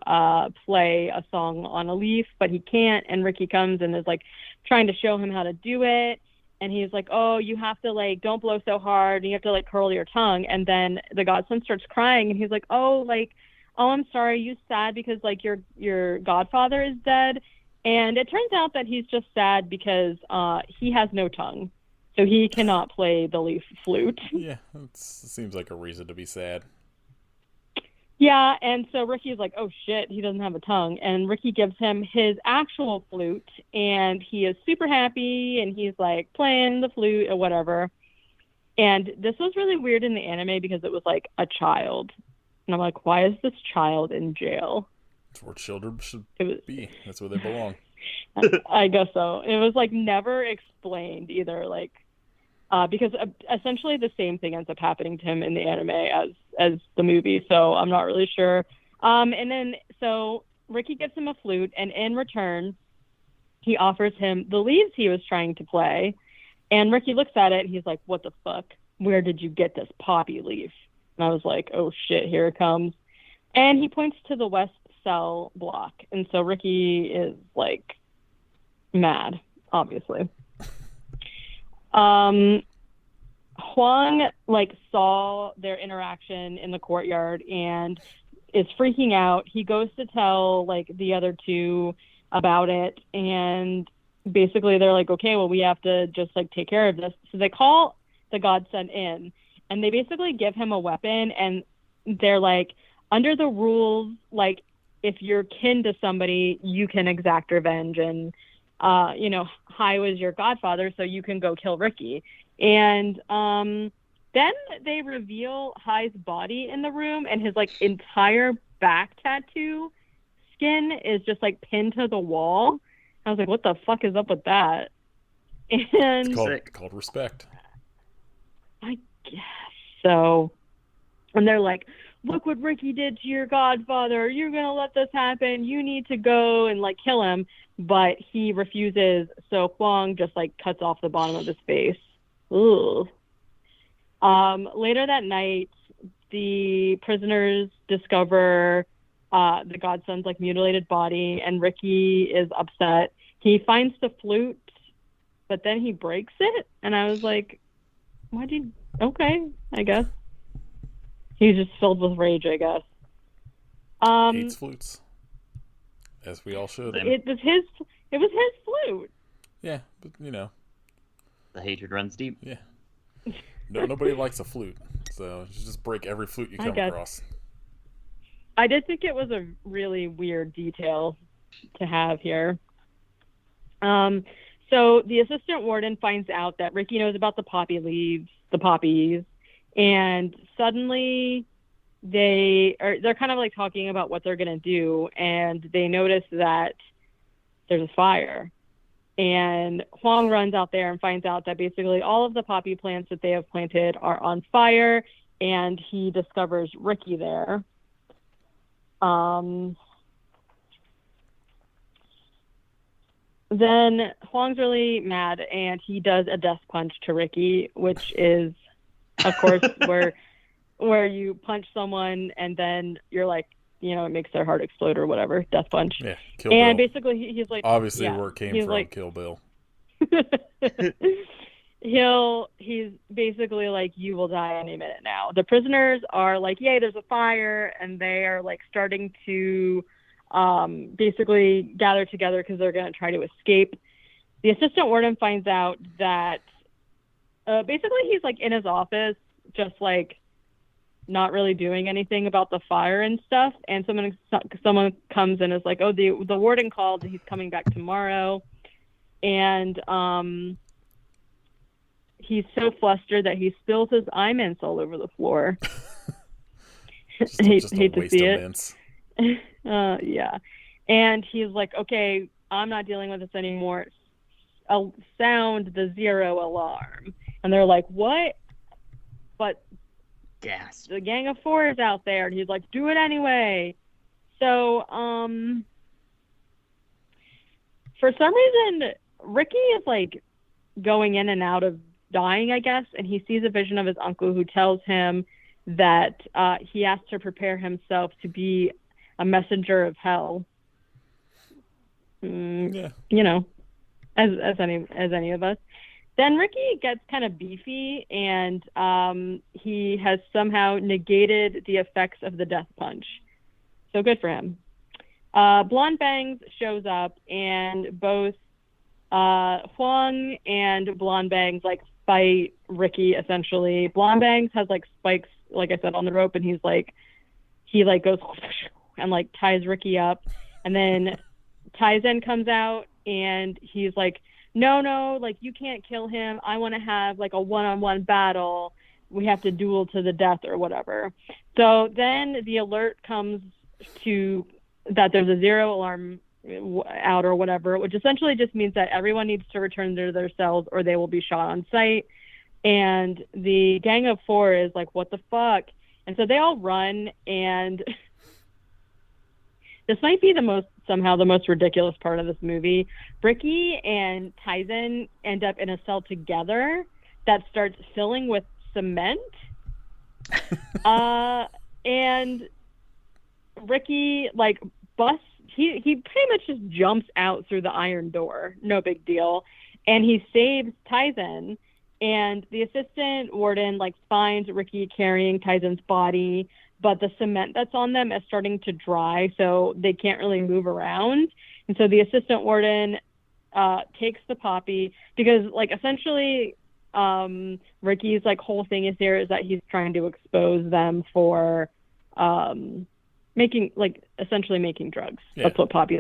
play a song on a leaf, but he can't. And Riki comes and is like trying to show him how to do it. And he's like, oh, you have to like, don't blow so hard. And you have to like curl your tongue. And then the godson starts crying, and he's like, oh, I'm sorry. You sad because like your godfather is dead. And it turns out that he's just sad because he has no tongue. So he cannot play the leaf flute. Yeah, it seems like a reason to be sad. Yeah, and so Riki's like, oh shit, he doesn't have a tongue. And Riki gives him his actual flute, and he is super happy, and he's like playing the flute or whatever. And this was really weird in the anime because it was like a child. And I'm like, why is this child in jail? That's where children should be. That's where they belong. I guess so. It was like never explained either, like, because essentially the same thing ends up happening to him in the anime as the movie, so I'm not really sure. And then so Riki gives him a flute, and in return he offers him the leaves he was trying to play. And Riki looks at it and he's like, what the fuck? Where did you get this poppy leaf? And I was like, oh shit, here it comes. And he points to the West Cell block. And so Riki is like mad, obviously. Huang like saw their interaction in the courtyard and is freaking out. He goes to tell like the other two about it, and basically they're like, okay, well, we have to just like take care of this. So they call the godson in, and they basically give him a weapon, and they're like, under the rules, like, if you're kin to somebody, you can exact revenge, and Hai was your godfather, so you can go kill Ricky. And then they reveal Hai's body in the room, and his like entire back tattoo skin is just like pinned to the wall. I was like, what the fuck is up with that? And it's called respect. I guess so. And they're like, look what Ricky did to your godfather. You're going to let this happen. You need to go and like kill him. But he refuses. So Huang just like cuts off the bottom of his face. Ooh. Later that night, the prisoners discover the godson's like mutilated body, and Ricky is upset. He finds the flute, but then he breaks it, and I was like, why'd you? Okay, I guess. He's just filled with rage, I guess. Hates flutes, as we all should. It was his flute. Yeah, but the hatred runs deep. Yeah. No, nobody likes a flute, so you just break every flute you come across. I did think it was a really weird detail to have here. So the assistant warden finds out that Ricky knows about the poppies, and suddenly they're kind of like talking about what they're gonna do, and they notice that there's a fire. And Huang runs out there and finds out that basically all of the poppy plants that they have planted are on fire, and he discovers Ricky there. Then Huang's really mad, and he does a death punch to Ricky, which is, of course, where you punch someone and then you're like, it makes their heart explode or whatever. Death punch. Yeah, Kill Bill. And basically, he's like, obviously where it came from, like, Kill Bill. He's basically like, you will die any minute now. The prisoners are like, yay, there's a fire, and they are like starting to basically gather together because they're going to try to escape. The assistant warden finds out that basically he's like in his office, just like not really doing anything about the fire and stuff. And someone comes in and is like, oh, the warden called, and he's coming back tomorrow. And he's so flustered that he spills his eye mints all over the floor. just hate to see it. Yeah. And he's like, okay, I'm not dealing with this anymore. Sound the 0 alarm. And they're like, what? But Gasp. The Gang of Four is out there, and he's like, do it anyway. So for some reason, Ricky is like going in and out of dying, I guess, and he sees a vision of his uncle who tells him that he has to prepare himself to be a messenger of hell. Yeah. As any of us. Then Ricky gets kind of beefy, and he has somehow negated the effects of the death punch. So good for him. Blonde Bangs shows up, and both Huang and Blonde Bangs like fight Ricky essentially. Blonde Bangs has like spikes, like I said, on the rope, and he goes and like ties Ricky up, and then Taizen comes out, and he's like, no, like, you can't kill him. I want to have like a one-on-one battle. We have to duel to the death or whatever. So then the alert comes to that there's a 0 alarm out or whatever, which essentially just means that everyone needs to return to their cells or they will be shot on sight. And the Gang of Four is like, what the fuck? And so they all run, and this might be somehow the most ridiculous part of this movie. Ricky and Taizen end up in a cell together that starts filling with cement. And Ricky like busts. He pretty much just jumps out through the iron door. No big deal. And he saves Taizen. And the assistant warden like finds Ricky carrying Taizen's body, but the cement that's on them is starting to dry, so they can't really move around. And so the assistant warden takes the poppy because, like, essentially, Ricky's like whole thing is that he's trying to expose them for essentially making drugs. Yeah. That's what poppy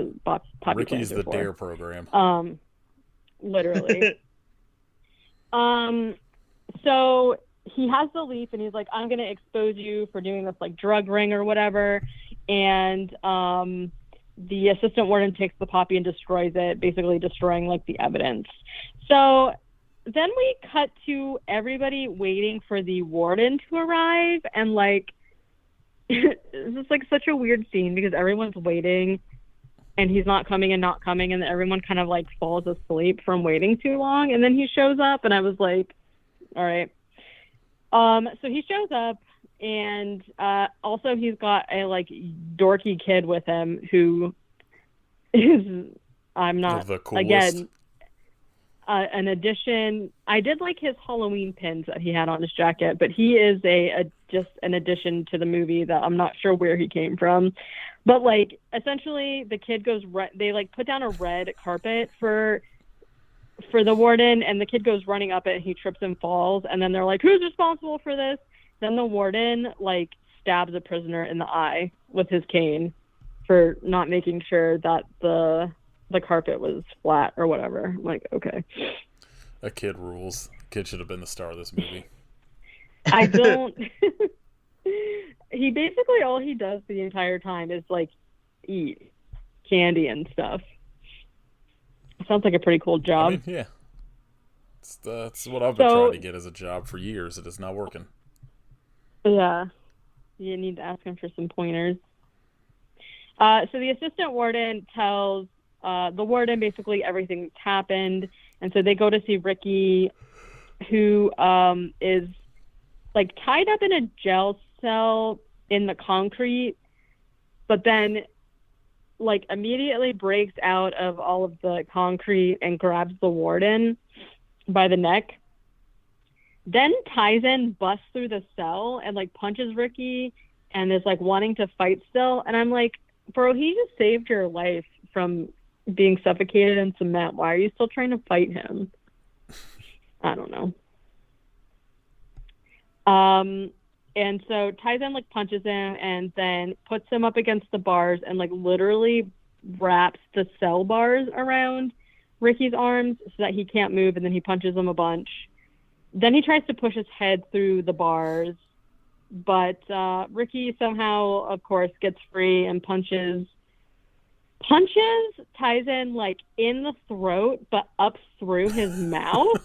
Ricky's the DARE program. Literally. So he has the leaf and he's like, I'm going to expose you for doing this like drug ring or whatever. And the assistant warden takes the poppy and destroys it, basically destroying like the evidence. So then we cut to everybody waiting for the warden to arrive. And like, it's like such a weird scene because everyone's waiting and he's not coming. And then everyone kind of like falls asleep from waiting too long. And then he shows up and I was like, all right. So he shows up and also he's got a like dorky kid with him who is, I'm not, the coolest. Again, an addition. I did like his Halloween pins that he had on his jacket, but he is just an addition to the movie that I'm not sure where he came from. But like essentially the kid goes they like put down a red carpet for the warden, and the kid goes running up it and he trips and falls, and then they're like, who's responsible for this? Then the warden like stabs a prisoner in the eye with his cane for not making sure that the carpet was flat or whatever. I'm like, okay. That kid rules. Kid should have been the star of this movie. I don't he basically all he does the entire time is like eat candy and stuff. Sounds like a pretty cool job. I mean, yeah. That's what I've been trying to get as a job for years. It is not working. Yeah. You need to ask him for some pointers. So the assistant warden tells the warden basically everything that's happened. And so they go to see Ricky, who is like tied up in a jail cell in the concrete, but then like immediately breaks out of all of the concrete and grabs the warden by the neck. Then Tyson busts through the cell and like punches Ricky and is like wanting to fight still. And I'm like, bro, he just saved your life from being suffocated in cement. Why are you still trying to fight him? I don't know. And so Tyson like punches him and then puts him up against the bars and like literally wraps the cell bars around Ricky's arms so that he can't move, and then he punches him a bunch. Then he tries to push his head through the bars, but Ricky somehow, of course, gets free and punches Tyson like in the throat, but up through his mouth.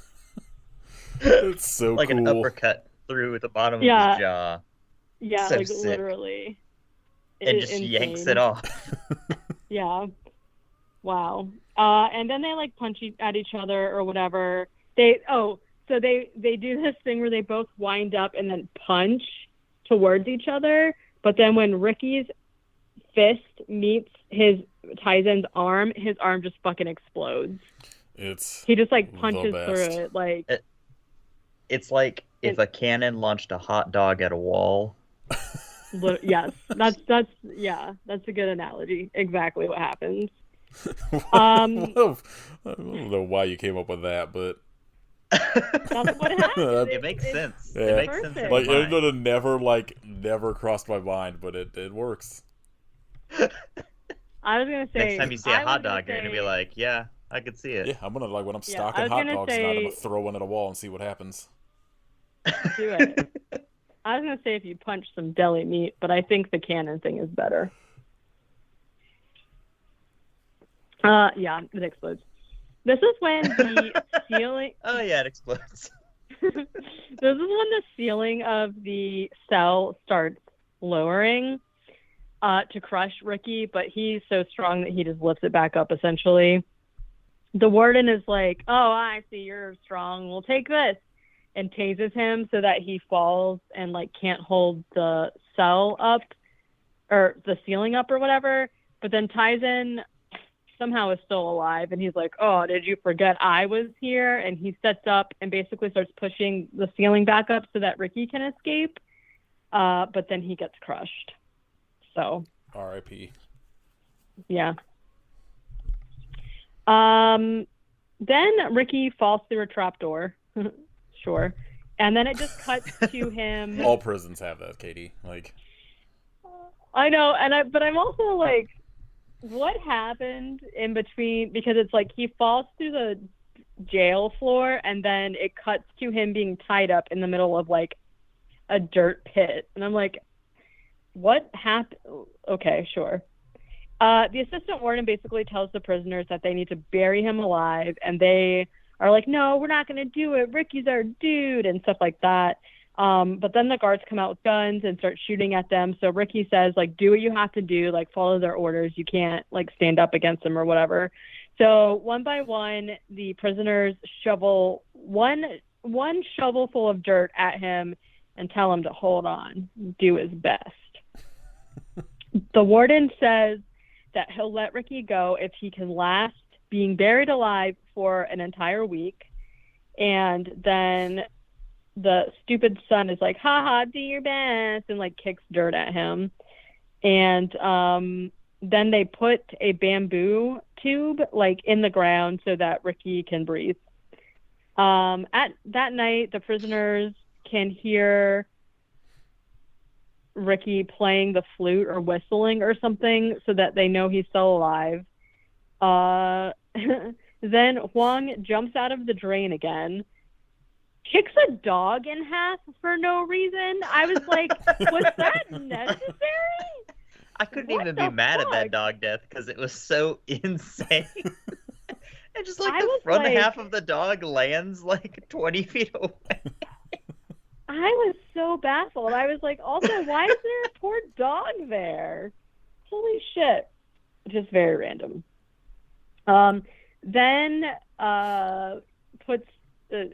It's so like cool. An uppercut through the bottom of his jaw. Yeah, so like sick. Literally. And just yanks it off. Yeah. Wow. And then they like punch at each other or whatever. So they do this thing where they both wind up and then punch towards each other. But then when Ricky's fist meets Tyson's arm, his arm just fucking explodes. He just like punches through it. Like it's like if a cannon launched a hot dog at a wall. Yes, that's a good analogy. Exactly what happens. I don't know why you came up with that, but that's what happened. It makes sense. Yeah. It makes sense. Like it would have never crossed my mind, but it works. I was gonna say next time you see a hot dog, you're gonna be like, yeah, I could see it. Yeah, I'm gonna like when I'm stocking hot dogs, I'm gonna throw one at a wall and see what happens. Do it. I was gonna say if you punch some deli meat, but I think the cannon thing is better. Yeah, it explodes. This is when the ceiling. Oh yeah, it explodes. This is when the ceiling of the cell starts lowering to crush Ricky, but he's so strong that he just lifts it back up. Essentially, the warden is like, "Oh, I see you're strong. We'll take this." And tases him so that he falls and like can't hold the cell up or the ceiling up or whatever. But then Tyson somehow is still alive and he's like, oh, did you forget I was here? And he sets up and basically starts pushing the ceiling back up so that Ricky can escape. but then he gets crushed. So. R.I.P. Yeah. Then Ricky falls through a trapdoor. Sure. And then it just cuts to him. All prisons have that, Katie. Like. I know, but I'm also like, what happened in between? Because it's like he falls through the jail floor, and then it cuts to him being tied up in the middle of like a dirt pit, and I'm like, what happened? Okay, sure. The assistant warden basically tells the prisoners that they need to bury him alive, and they are like, no, we're not going to do it. Ricky's our dude, and stuff like that. But then the guards come out with guns and start shooting at them. So Ricky says, like, do what you have to do, like, follow their orders. You can't, like, stand up against them or whatever. So one by one, the prisoners shovel one shovelful of dirt at him and tell him to hold on, do his best. The warden says that he'll let Ricky go if he can last being buried alive for an entire week. And then the stupid son is like, haha, do your best, and like kicks dirt at him. And then they put a bamboo tube like in the ground so that Ricky can breathe. At that night, the prisoners can hear Ricky playing the flute or whistling or something so that they know he's still alive. Then Huang jumps out of the drain again, kicks a dog in half for no reason. I was like, was that necessary? I couldn't even be mad at that dog death because it was so insane. And just like the front half of the dog lands like 20 feet away. I was so baffled. I was like, also, why is there a poor dog there? Holy shit. Just very random. Then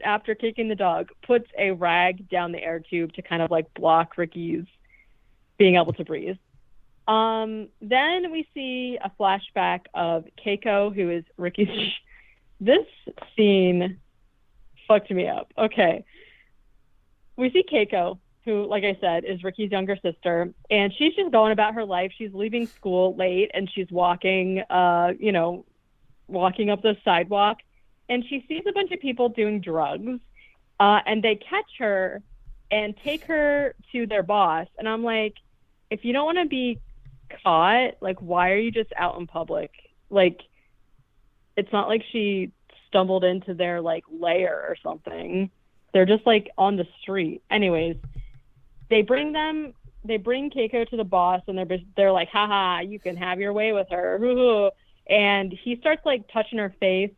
after kicking the dog, puts a rag down the air tube to kind of like block Ricky's being able to breathe. Then we see a flashback of Keiko, who is Ricky's. This scene fucked me up. Okay. We see Keiko, who, like I said, is Ricky's younger sister, and she's just going about her life. She's leaving school late, and she's walking up the sidewalk, and she sees a bunch of people doing drugs, and they catch her and take her to their boss. And I'm like, if you don't want to be caught, like, why are you just out in public? Like, it's not like she stumbled into their, like, lair or something. They're just, like, on the street. Anyways, they bring Keiko to the boss, and they're like, haha, you can have your way with her. And he starts, like, touching her face.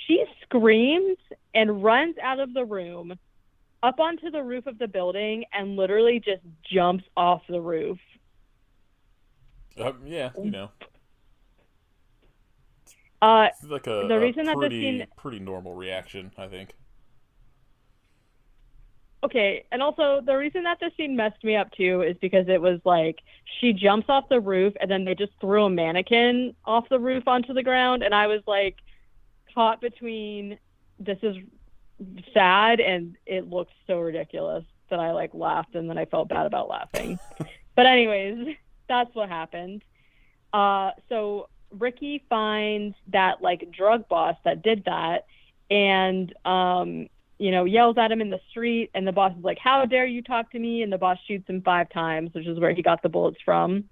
She screams and runs out of the room up onto the roof of the building and literally just jumps off the roof. Yeah, you know. It's like pretty normal reaction, I think. Okay, and also the reason that this scene messed me up too is because it was like she jumps off the roof and then they just threw a mannequin off the roof onto the ground, and I was like caught between this is sad and it looked so ridiculous that I like laughed and then I felt bad about laughing. But anyways, that's what happened. So Ricky finds that like drug boss that did that and yells at him in the street, and the boss is like, how dare you talk to me? And the boss shoots him 5 times, which is where he got the bullets from.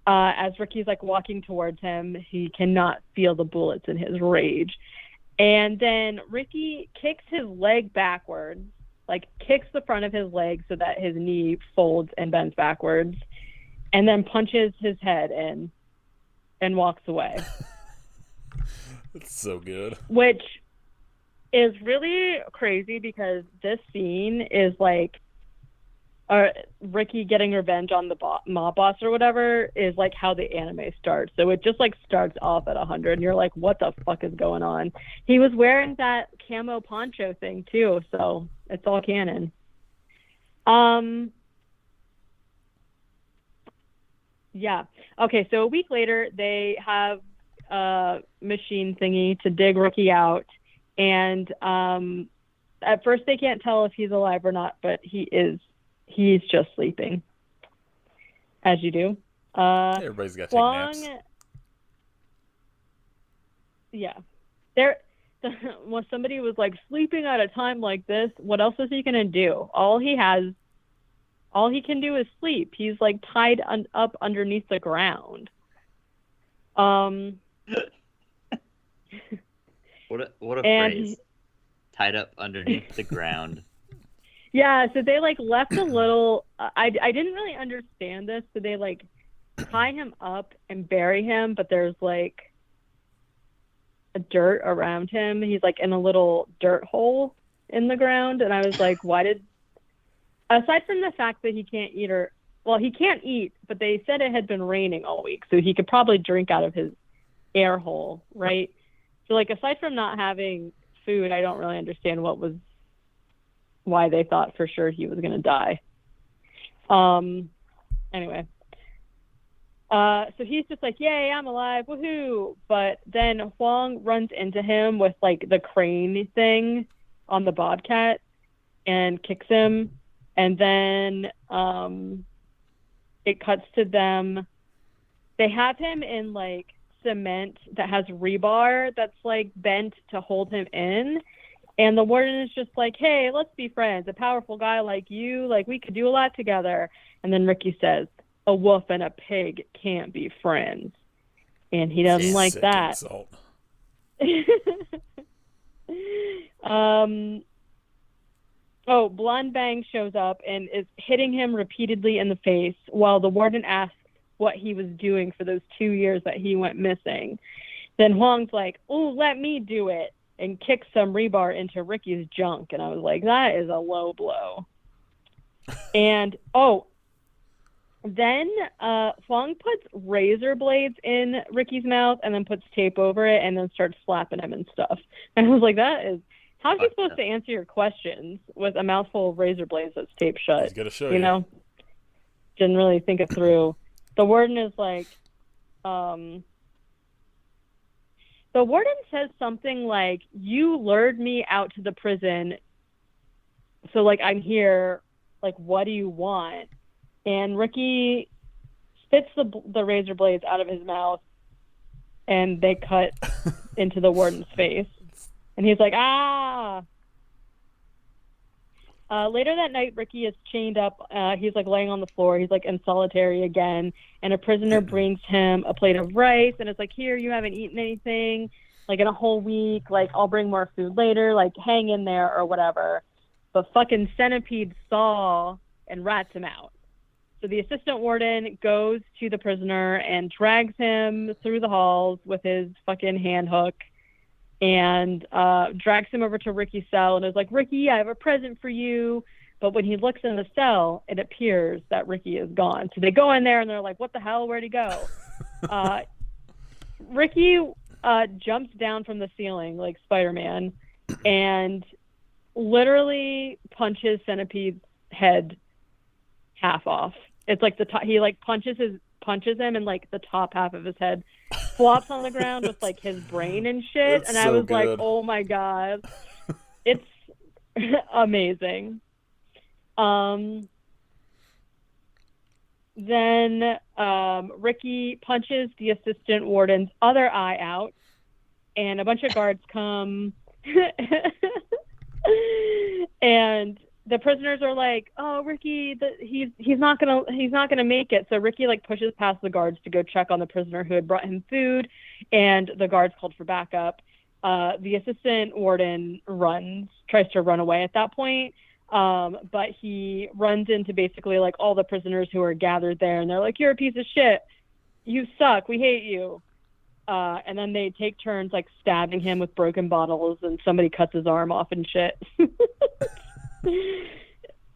As Ricky's like walking towards him, he cannot feel the bullets in his rage. And then Ricky kicks his leg backwards, like kicks the front of his leg so that his knee folds and bends backwards, and then punches his head in and walks away. It's so good. Which is really crazy because this scene is like Ricky getting revenge on the mob boss or whatever is like how the anime starts. So it just like starts off at 100 and you're like, what the fuck is going on? He was wearing that camo poncho thing too, so it's all canon. Yeah. Okay, so a week later they have a machine thingy to dig Ricky out, and at first they can't tell if he's alive or not, but he is he's just sleeping, as you do. Everybody's got to take naps. Yeah. When somebody was like, sleeping at a time like this, what else is he going to do? All he can do is sleep. He's like tied up underneath the ground. What a phrase. Tied up underneath the ground. Yeah, so they like left a little. I didn't really understand this. So they like tie him up and bury him, but there's like a dirt around him. He's like in a little dirt hole in the ground, and I was like, why did? Aside from the fact that he can't eat he can't eat, but they said it had been raining all week, so he could probably drink out of his air hole, right? So like aside from not having food, I don't really understand why they thought for sure he was going to die. Anyway. So he's just like, yay, I'm alive, woohoo! But then Huang runs into him with like the crane thing on the bobcat and kicks him. And then it cuts to them. They have him in like cement that has rebar that's like bent to hold him in. And the warden is just like, hey, let's be friends. A powerful guy like you, like we could do a lot together. And then Ricky says, a wolf and a pig can't be friends. And he doesn't like that. Blonde Bang shows up and is hitting him repeatedly in the face while the warden asks what he was doing for those 2 years that he went missing. Then Huang's like, oh, let me do it, and kicks some rebar into Ricky's junk. And I was like, that is a low blow. And, then Huang puts razor blades in Ricky's mouth and then puts tape over it and then starts slapping him and stuff. And I was like, how's he supposed to answer your questions with a mouthful of razor blades that's taped shut? He's going to show you. Know? Didn't really think it through. The warden is like, the warden says something like, you lured me out to the prison, so like I'm here, like what do you want? And Ricky spits the razor blades out of his mouth, and they cut into the warden's face. And he's like, ah! Later that night, Ricky is chained up. He's like laying on the floor. He's like in solitary again. And a prisoner brings him a plate of rice, and it's like, here, you haven't eaten anything like in a whole week. Like, I'll bring more food later. Like, hang in there or whatever. But fucking Centipede saw and rats him out. So the assistant warden goes to the prisoner and drags him through the halls with his fucking hand hook and drags him over to Ricky's cell and is like, Ricky, I have a present for you. But when he looks in the cell, it appears that Ricky is gone. So they go in there and they're like, what the hell? Where'd he go? Ricky jumps down from the ceiling like Spider-Man and literally punches Centipede's head half off. It's like the top, he like punches him and like the top half of his head flops on the ground with like his brain and shit. That's and I so was good. Like, oh my god, it's amazing. Then Ricky punches the assistant warden's other eye out, and a bunch of guards come, and the prisoners are like, "Oh, Ricky, he's not gonna make it." So Ricky like pushes past the guards to go check on the prisoner who had brought him food, and the guards called for backup. The assistant warden tries to run away at that point, but he runs into basically like all the prisoners who are gathered there, and they're like, "You're a piece of shit. You suck. We hate you." And then they take turns like stabbing him with broken bottles, and somebody cuts his arm off and shit.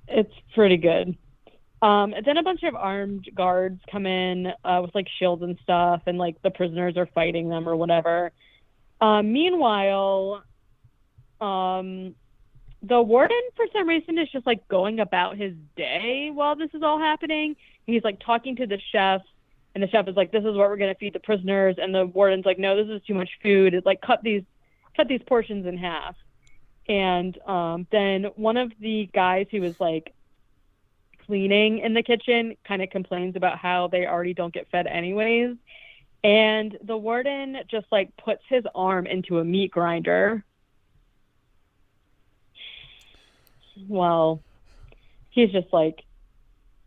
It's pretty good. And then a bunch of armed guards come in with like shields and stuff, and like the prisoners are fighting them or whatever. Meanwhile, the warden for some reason is just like going about his day while this is all happening. He's like talking to the chef, and the chef is like, "This is what we're gonna feed the prisoners," and the warden's like, "No, this is too much food. It's like cut these portions in half." And then one of the guys who was like cleaning in the kitchen, kind of complains about how they already don't get fed anyways. And the warden just like puts his arm into a meat grinder. Well, he's just like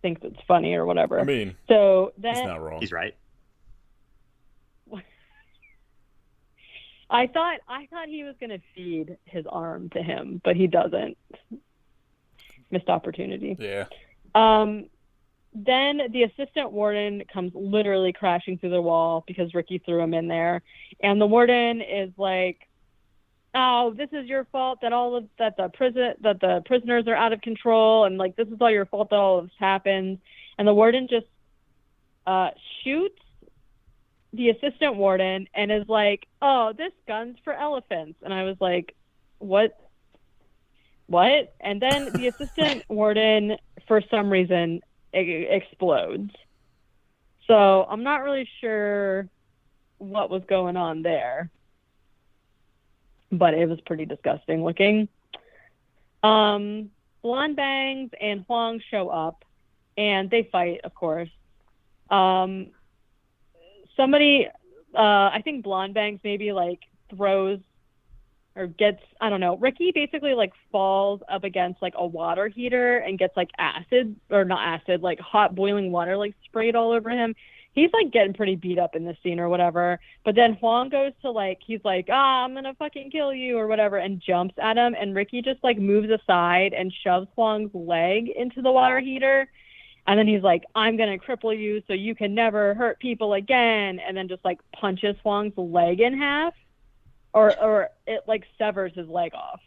thinks it's funny or whatever. I mean, so then he's not wrong. He's right. I thought he was gonna feed his arm to him, but he doesn't. Missed opportunity. Yeah. Then the assistant warden comes literally crashing through the wall because Ricky threw him in there, and the warden is like, "Oh, this is your fault that the prisoners are out of control, and like this is all your fault that all of this happened." And the warden just shoots the assistant warden and is like, "Oh, this gun's for elephants." And I was like, "What?" And then the assistant warden, for some reason, explodes. So I'm not really sure what was going on there, but it was pretty disgusting looking. Blonde Bangs and Huang show up, and they fight, of course. Somebody, I think Blonde Bangs maybe like throws or gets, I don't know. Ricky basically like falls up against like a water heater and gets like like hot boiling water like sprayed all over him. He's like getting pretty beat up in this scene or whatever. But then Huang goes to like, he's like, I'm gonna fucking kill you or whatever, and jumps at him. And Ricky just like moves aside and shoves Huang's leg into the water heater. And then he's like, I'm going to cripple you so you can never hurt people again. And then just like punches Huang's leg in half, or it like severs his leg off.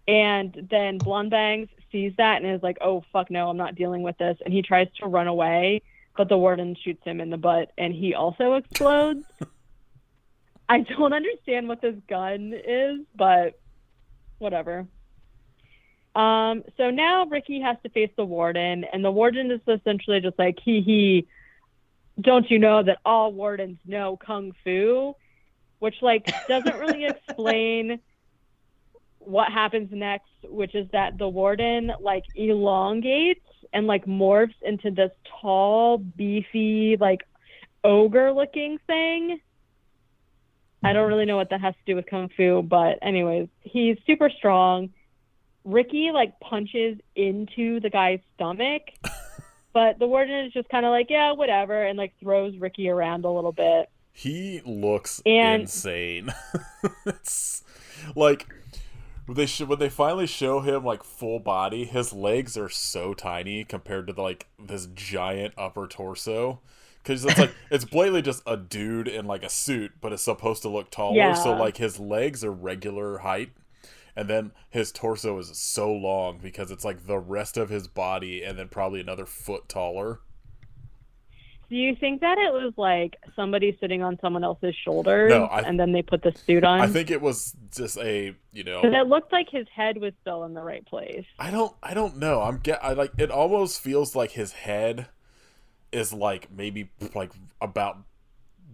And then Blonde Bangs sees that and is like, oh, fuck no, I'm not dealing with this. And he tries to run away, but the warden shoots him in the butt and he also explodes. I don't understand what this gun is, but whatever. So now Ricky has to face the warden, and the warden is essentially just like, don't you know that all wardens know Kung Fu? Which, like, doesn't really explain what happens next, which is that the warden, like, elongates and, like, morphs into this tall, beefy, like, ogre-looking thing. I don't really know what that has to do with Kung Fu, but anyways, he's super strong. Ricky like punches into the guy's stomach, but the warden is just kind of like, yeah, whatever, and like throws Ricky around a little bit. He looks insane. It's like when they finally show him like full body, his legs are so tiny compared to like this giant upper torso. Because it's like it's blatantly just a dude in like a suit, but it's supposed to look taller. Yeah. So like his legs are regular height. And then his torso is so long because it's like the rest of his body and then probably another foot taller. Do you think that it was like somebody sitting on someone else's shoulders and then they put the suit on? I think it was just a, because it looked like his head was still in the right place. I don't know. It almost feels like his head is like maybe like about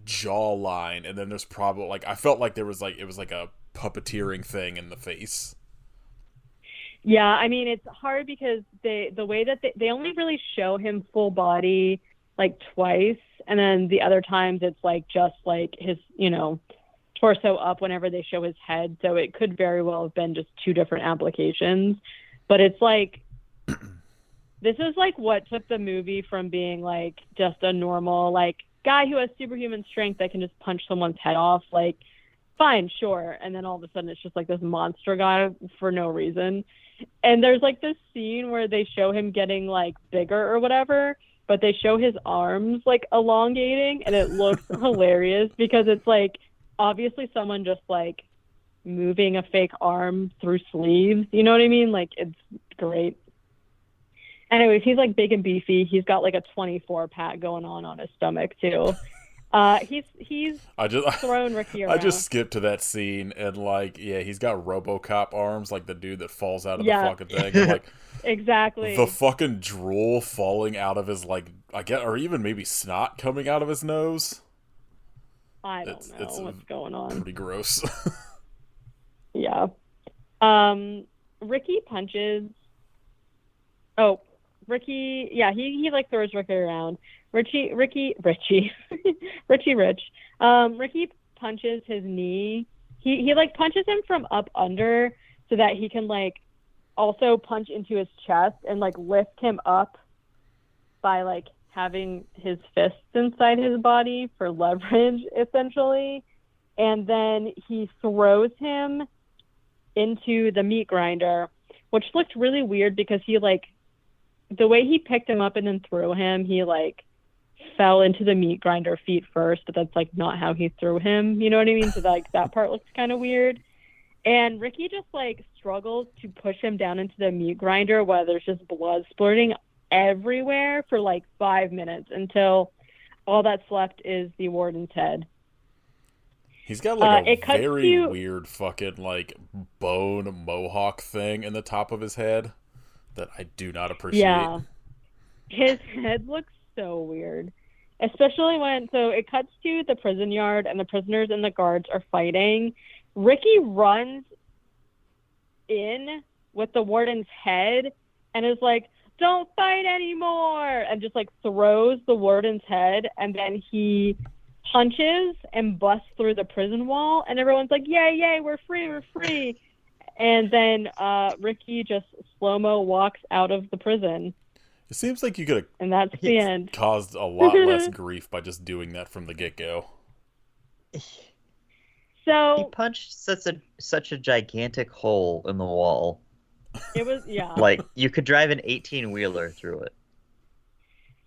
jawline, and then there's probably like I felt like there was like it was like a puppeteering thing in the face. Yeah, I mean it's hard because the way that they only really show him full body like twice, and then the other times it's like just like his torso up whenever they show his head, so it could very well have been just two different applications. But it's like this is like what took the movie from being like just a normal like guy who has superhuman strength that can just punch someone's head off, like fine, sure. And then all of a sudden it's just like this monster guy for no reason. And there's like this scene where they show him getting like bigger or whatever, but they show his arms like elongating, and it looks hilarious because it's like obviously someone just like moving a fake arm through sleeves. You know what I mean? Like it's great. Anyways, he's like big and beefy. He's got like a 24 pack going on his stomach too. He's thrown Ricky around. I just skipped to that scene and like, yeah, he's got RoboCop arms, like the dude that falls out of the fucking thing. And, like exactly the fucking drool falling out of his like I guess, or even maybe snot coming out of his nose. I don't know what's going on. Pretty gross. Yeah. Ricky punches. Oh, Ricky, yeah, he like throws Ricky around. Richie Richie Rich. Ricky punches his knee. He like punches him from up under so that he can like also punch into his chest and like lift him up by like having his fists inside his body for leverage essentially. And then he throws him into the meat grinder, which looked really weird because he like the way he picked him up and then threw him, he like fell into the meat grinder feet first, but that's like not how he threw him. You know what I mean? So like that part looks kind of weird. And Ricky just like struggles to push him down into the meat grinder while there's just blood splurting everywhere for like 5 minutes until all that's left is the warden's head. He's got like a very weird fucking like bone mohawk thing in the top of his head that I do not appreciate. Yeah. His head looks so weird. Especially so it cuts to the prison yard and the prisoners and the guards are fighting. Ricky runs in with the warden's head and is like, "Don't fight anymore," and just like throws the warden's head, and then he punches and busts through the prison wall, and everyone's like, yay, we're free. And then Ricky just slow-mo walks out of the prison. It seems like you could have caused a lot less grief by just doing that from the get-go. So he punched such a gigantic hole in the wall. It was, yeah. Like, you could drive an 18-wheeler through it.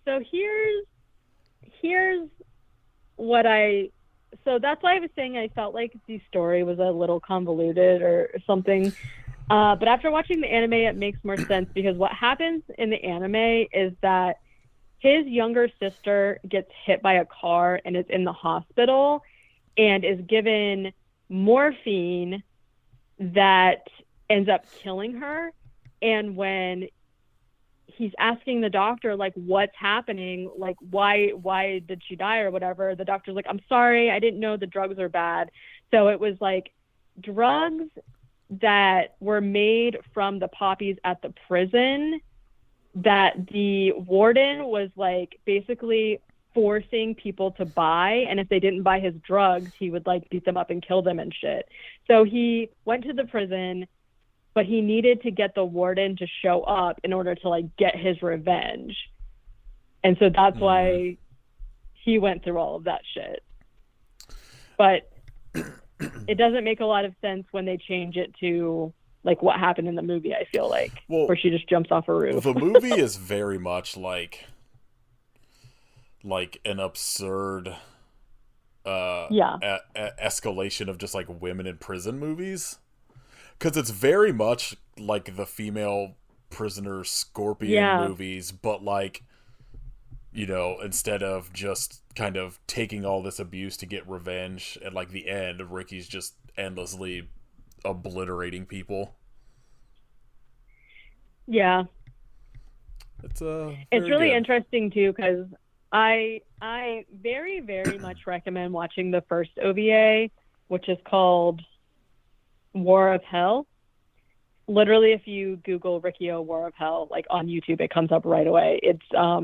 So here's what so that's why I was saying I felt like the story was a little convoluted or something. But after watching the anime, it makes more sense because what happens in the anime is that his younger sister gets hit by a car and is in the hospital and is given morphine that ends up killing her. And when he's asking the doctor, like, what's happening? Like, why did she die or whatever? The doctor's like, "I'm sorry, I didn't know the drugs are bad." So it was like drugs that were made from the poppies at the prison that the warden was like basically forcing people to buy. And if they didn't buy his drugs, he would like beat them up and kill them and shit. So he went to the prison, but he needed to get the warden to show up in order to like get his revenge. And so that's why he went through all of that shit. But it doesn't make a lot of sense when they change it to like what happened in the movie, I feel like, where she just jumps off a roof. The movie is very much like an absurd escalation of just like women in prison movies. Because it's very much like the female prisoner Scorpion movies, but like, you know, instead of just kind of taking all this abuse to get revenge, at like the end, Ricky's just endlessly obliterating people. Yeah. It's really interesting too, because I very, very much recommend watching the first OVA, which is called War of Hell. Literally, if you Google Riki-Oh War of Hell, like on YouTube, it comes up right away. It's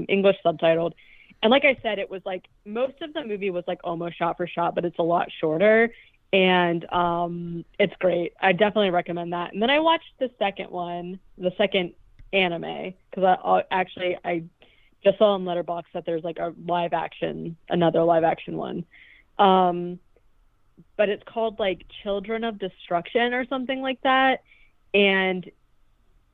English subtitled. And like I said, it was like most of the movie was like almost shot for shot, but it's a lot shorter. And it's great. I definitely recommend that. And then I watched the second anime, because I just saw on Letterboxd that there's like another live action one. But it's called like Children of Destruction or something like that. And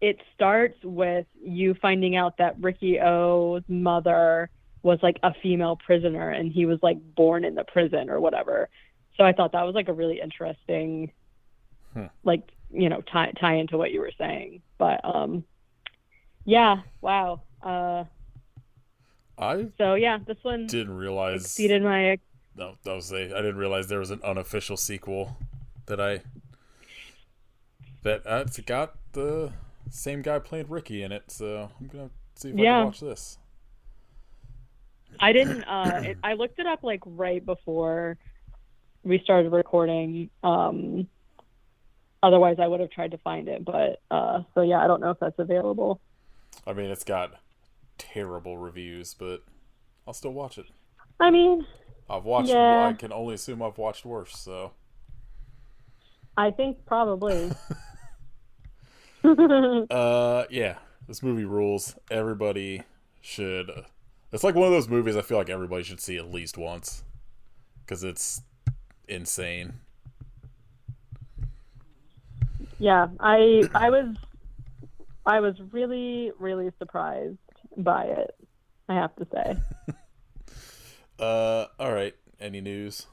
it starts with you finding out that Riki-Oh's mother was like a female prisoner and he was like born in the prison or whatever. So I thought that was like a really interesting, like, you know, tie into what you were saying. But yeah, wow. This one didn't realize exceeded my. No, I didn't realize there was an unofficial sequel it's got the same guy playing Ricky in it, so I'm gonna see if I can watch this. I didn't. I looked it up like right before we started recording. Otherwise, I would have tried to find it, but I don't know if that's available. I mean, it's got terrible reviews, but I'll still watch it. I mean, I've watched. yeah. I can only assume I've watched worse. So I think probably. Yeah, this movie rules. Everybody should. It's like one of those movies I feel like everybody should see at least once, because it's insane. Yeah, I was really, really surprised by it, I have to say. All right. Any news?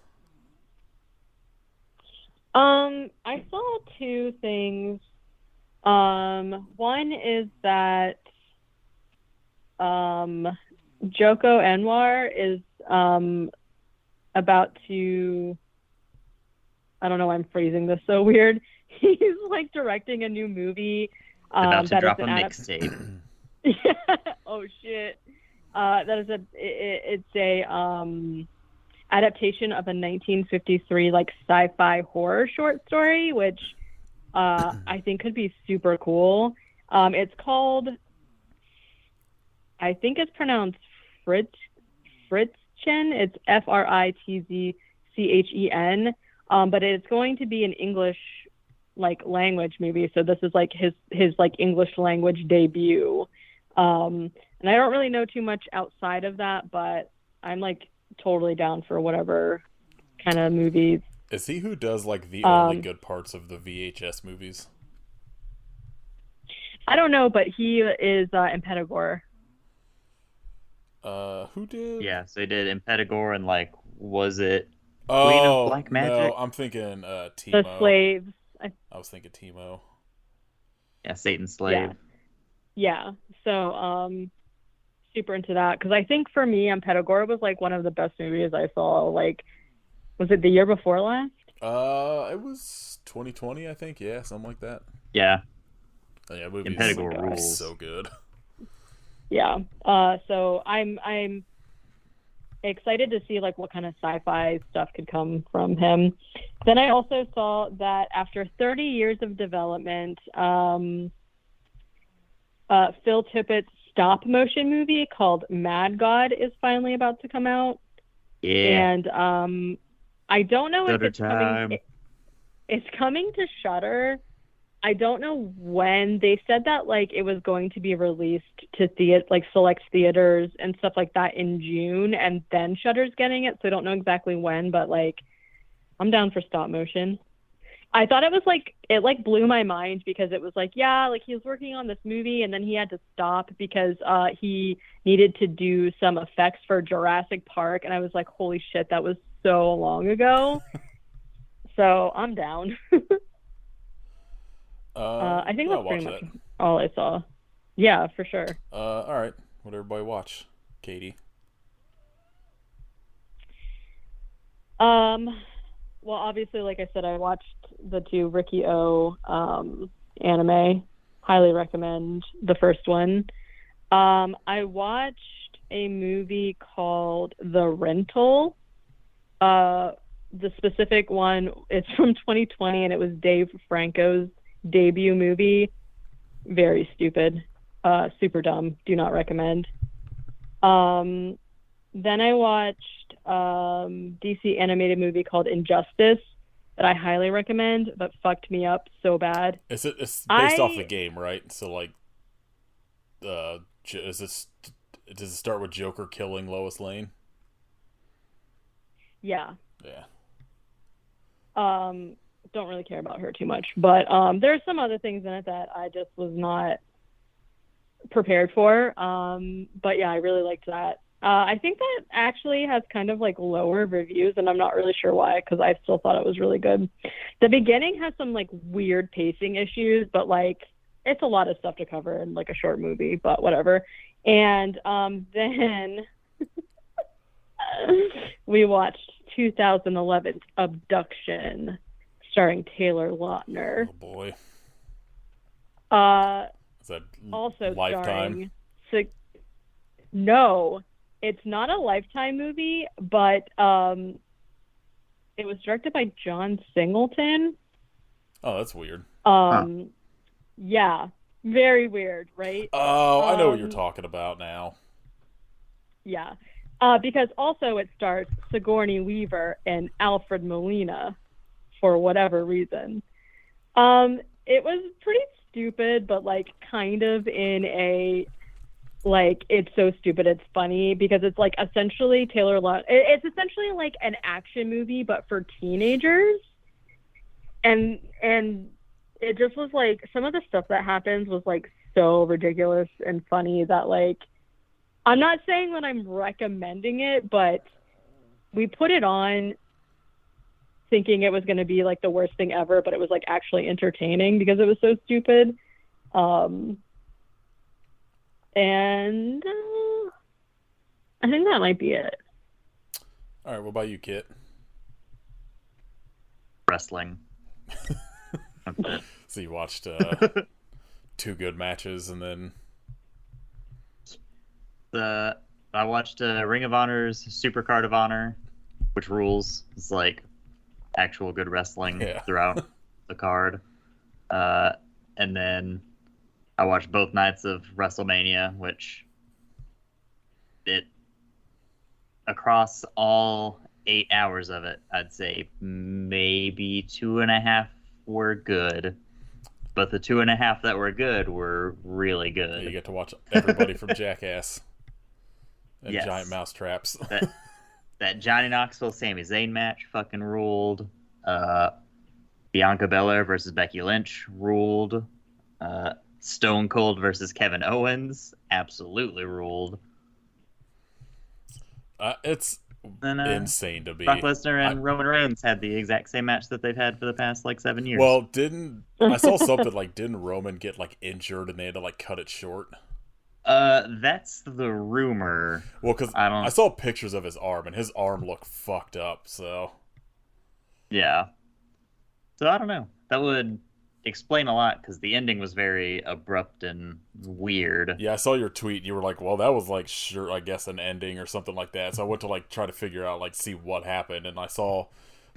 I saw two things. One is that Joko Anwar is about to, I don't know why I'm phrasing this so weird. He's like directing a new movie. About to that drop is a an mixtape. Yeah. Oh shit. That is it's a adaptation of a 1953 like sci-fi horror short story, which I think could be super cool. It's called, I think it's pronounced Fritzchen. It's Fritzchen. But it's going to be an English like language movie. So this is like his like English language debut. And I don't really know too much outside of that, but I'm like totally down for whatever kind of movies. Is he who does like the only good parts of the VHS movies? I don't know, but he is Impetigore. Who did? Yeah, so he did Impetigore and like, was it Oh, Queen of Black Magic? No, I'm thinking Timo. The Slaves. I was thinking Timo. Yeah, Satan's Slave. Yeah. So, super into that, because I think for me, Impetigore was like one of the best movies I saw. Like, was it the year before last? It was 2020, I think. Yeah, something like that. Yeah. Oh, yeah, movie Impetigore is rules. so good. Yeah. So I'm excited to see like what kind of sci-fi stuff could come from him. Then I also saw that after 30 years of development, Phil Tippett's stop motion movie called Mad God is finally about to come out. Yeah. And I don't know if it's time. coming. It's coming to Shudder. I don't know when. They said that like it was going to be released to select theaters and stuff like that in June, and then Shudder's getting it. So I don't know exactly when, but like I'm down for stop motion. I thought it was like, it like blew my mind, because it was like, yeah, like he was working on this movie and then he had to stop because he needed to do some effects for Jurassic Park, and I was like, holy shit, that was so long ago. So I'm down. I think that's pretty much all I saw. Yeah, for sure. All right. What did everybody watch? Katie? Well, obviously, like I said, I watched the two Riki-Oh anime. Highly recommend the first one. I watched a movie called The Rental. The specific one, it's from 2020, and it was Dave Franco's debut movie. Very stupid. Super dumb. Do not recommend. Then I watched DC animated movie called Injustice that I highly recommend, but fucked me up so bad. It's based off the game, right? So like, does it start with Joker killing Lois Lane? Yeah. Yeah. Don't really care about her too much, but there's some other things in it that I just was not prepared for. But yeah, I really liked that. I think that actually has kind of like lower reviews, and I'm not really sure why, because I still thought it was really good. The beginning has some like weird pacing issues, but like it's a lot of stuff to cover in like a short movie, but whatever. And then we watched 2011's Abduction, starring Taylor Lautner. Oh boy. Is that also Lifetime? Starring, no, it's not a Lifetime movie, but it was directed by John Singleton. Oh, that's weird. Yeah, Very weird, right? Oh, I know what you're talking about now. Yeah. Because also it stars Sigourney Weaver and Alfred Molina for whatever reason. It was pretty stupid, but like kind of in a like it's so stupid it's funny, because it's like essentially it's essentially like an action movie but for teenagers, and it just was like some of the stuff that happens was like so ridiculous and funny that like I'm not saying that I'm recommending it, but we put it on thinking it was going to be like the worst thing ever, but it was like actually entertaining because it was so stupid. And I think that might be it. All right, what about you, Kit? Wrestling. So you watched 2 good matches, and then I watched Ring of Honor's Supercard of Honor, which rules. It's like actual good wrestling throughout the card. And then I watched both nights of WrestleMania, which across all 8 hours of it, I'd say maybe 2.5 were good. But the 2.5 that were good were really good. You get to watch everybody from Jackass and yes. Giant Mousetraps. That Johnny Knoxville Sami Zayn match fucking ruled. Bianca Belair versus Becky Lynch ruled. Stone Cold versus Kevin Owens absolutely ruled. It's insane to be. Brock Lesnar and Roman Reigns had the exact same match that they've had for the past like 7 years. Well, I saw something like, didn't Roman get like injured and they had to like cut it short? That's the rumor. Well, because I saw pictures of his arm, and his arm looked fucked up, so. Yeah. So I don't know. That would explain a lot, because the ending was very abrupt and weird. Yeah, I saw your tweet. You were like, well, that was like, sure, I guess an ending or something like that. So I went to like try to figure out, like, see what happened, and I saw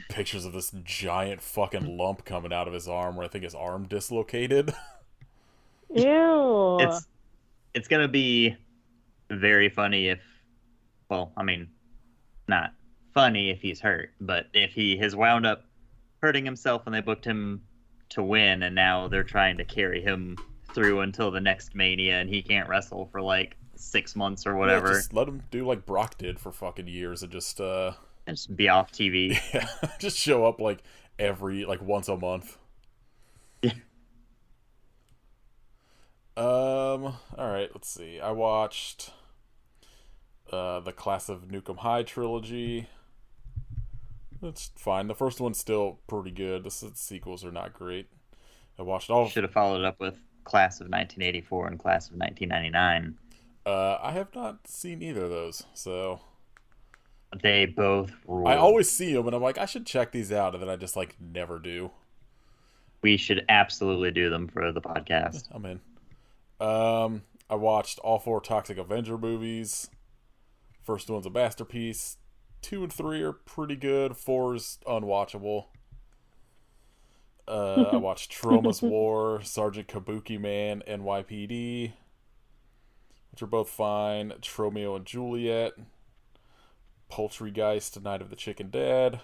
pictures of this giant fucking lump coming out of his arm, where I think his arm dislocated. Ew. It's gonna be very funny if, well, I mean, not funny if he's hurt, but if he has wound up hurting himself and they booked him to win, and now they're trying to carry him through until the next Mania, and he can't wrestle for like 6 months or whatever. Yeah, just let him do like Brock did for fucking years and just be off TV. Yeah, just show up like once a month. Yeah. All right, let's see. I watched the Class of Nukem High trilogy. It's fine. The first one's still pretty good. The sequels are not great. I watched all. Should have followed up with Class of 1984 and Class of 1999. I have not seen either of those, so. They both rule. I always see them, and I'm like, I should check these out, and then I just like never do. We should absolutely do them for the podcast. I'm in. I watched all 4 Toxic Avenger movies. First one's a masterpiece. 2 and 3 are pretty good. 4's unwatchable. I watched Troma's War, Sergeant Kabuki Man, NYPD, which are both fine. Tromeo and Juliet, Poultrygeist, Night of the Chicken Dead.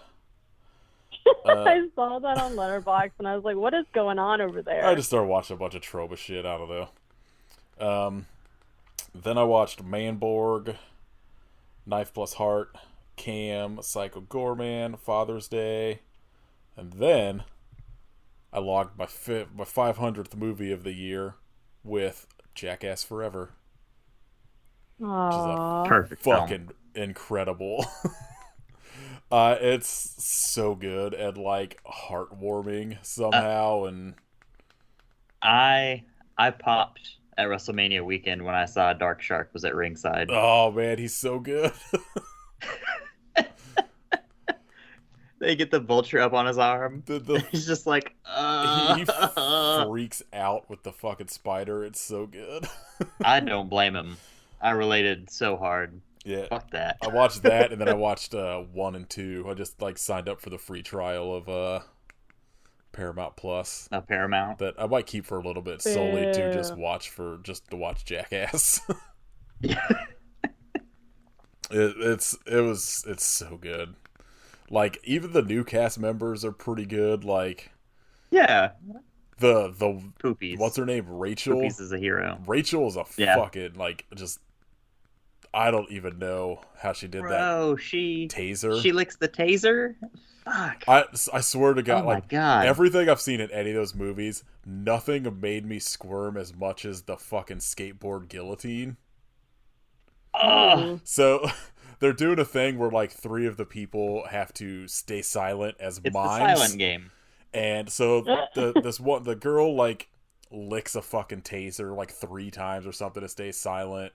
I saw that on Letterboxd, and I was like, what is going on over there? I just started watching a bunch of Troma shit. I don't know. Then I watched Manborg, Knife Plus Heart, Cam, Psycho Gorman, Father's Day, and then I logged my 500th movie of the year with Jackass Forever. Aww. Which is Perfect fucking incredible. It's so good and like heartwarming somehow, and I popped at WrestleMania weekend when I saw Dark Shark was at ringside. Oh man, he's so good. They get the vulture up on his arm. He's just like, He freaks out with the fucking spider. It's so good. I don't blame him. I related so hard. Yeah. Fuck that. I watched that, and then I watched 1 and 2. I just like signed up for the free trial Paramount Plus. Paramount. That I might keep for a little bit solely to just watch Jackass. It's so good. Like, even the new cast members are pretty good. Like, yeah, the Poopies. What's her name? Rachel. Poopies is a hero. Rachel is a fucking like just. I don't even know how she did that. Oh, taser. She licks the taser. Fuck. I swear to God, my God. Everything I've seen in any of those movies, nothing made me squirm as much as the fucking skateboard guillotine. So they're doing a thing where like 3 of the people have to stay silent as mimes. It's the silent game. And so the girl like licks a fucking taser like 3 times or something to stay silent.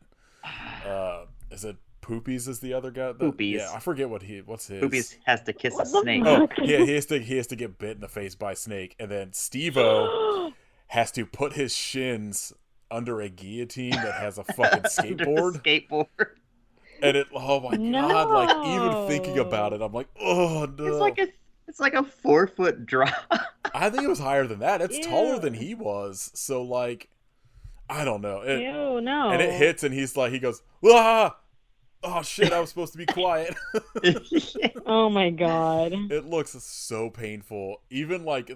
Is it Poopies is the other guy? Poopies. Yeah, I forget what's his. Poopies has to kiss a snake. Oh, yeah, he has to get bit in the face by a snake, and then Steve-O has to put his shins under a guillotine that has a fucking skateboard. And oh my God, like even thinking about it, I'm like, oh no. It's like a 4-foot drop. I think it was higher than that. It's taller than he was. So like, I don't know. Ew, no. And it hits, and he goes, ah! Oh shit! I was supposed to be quiet. Oh my God! It looks so painful. Even like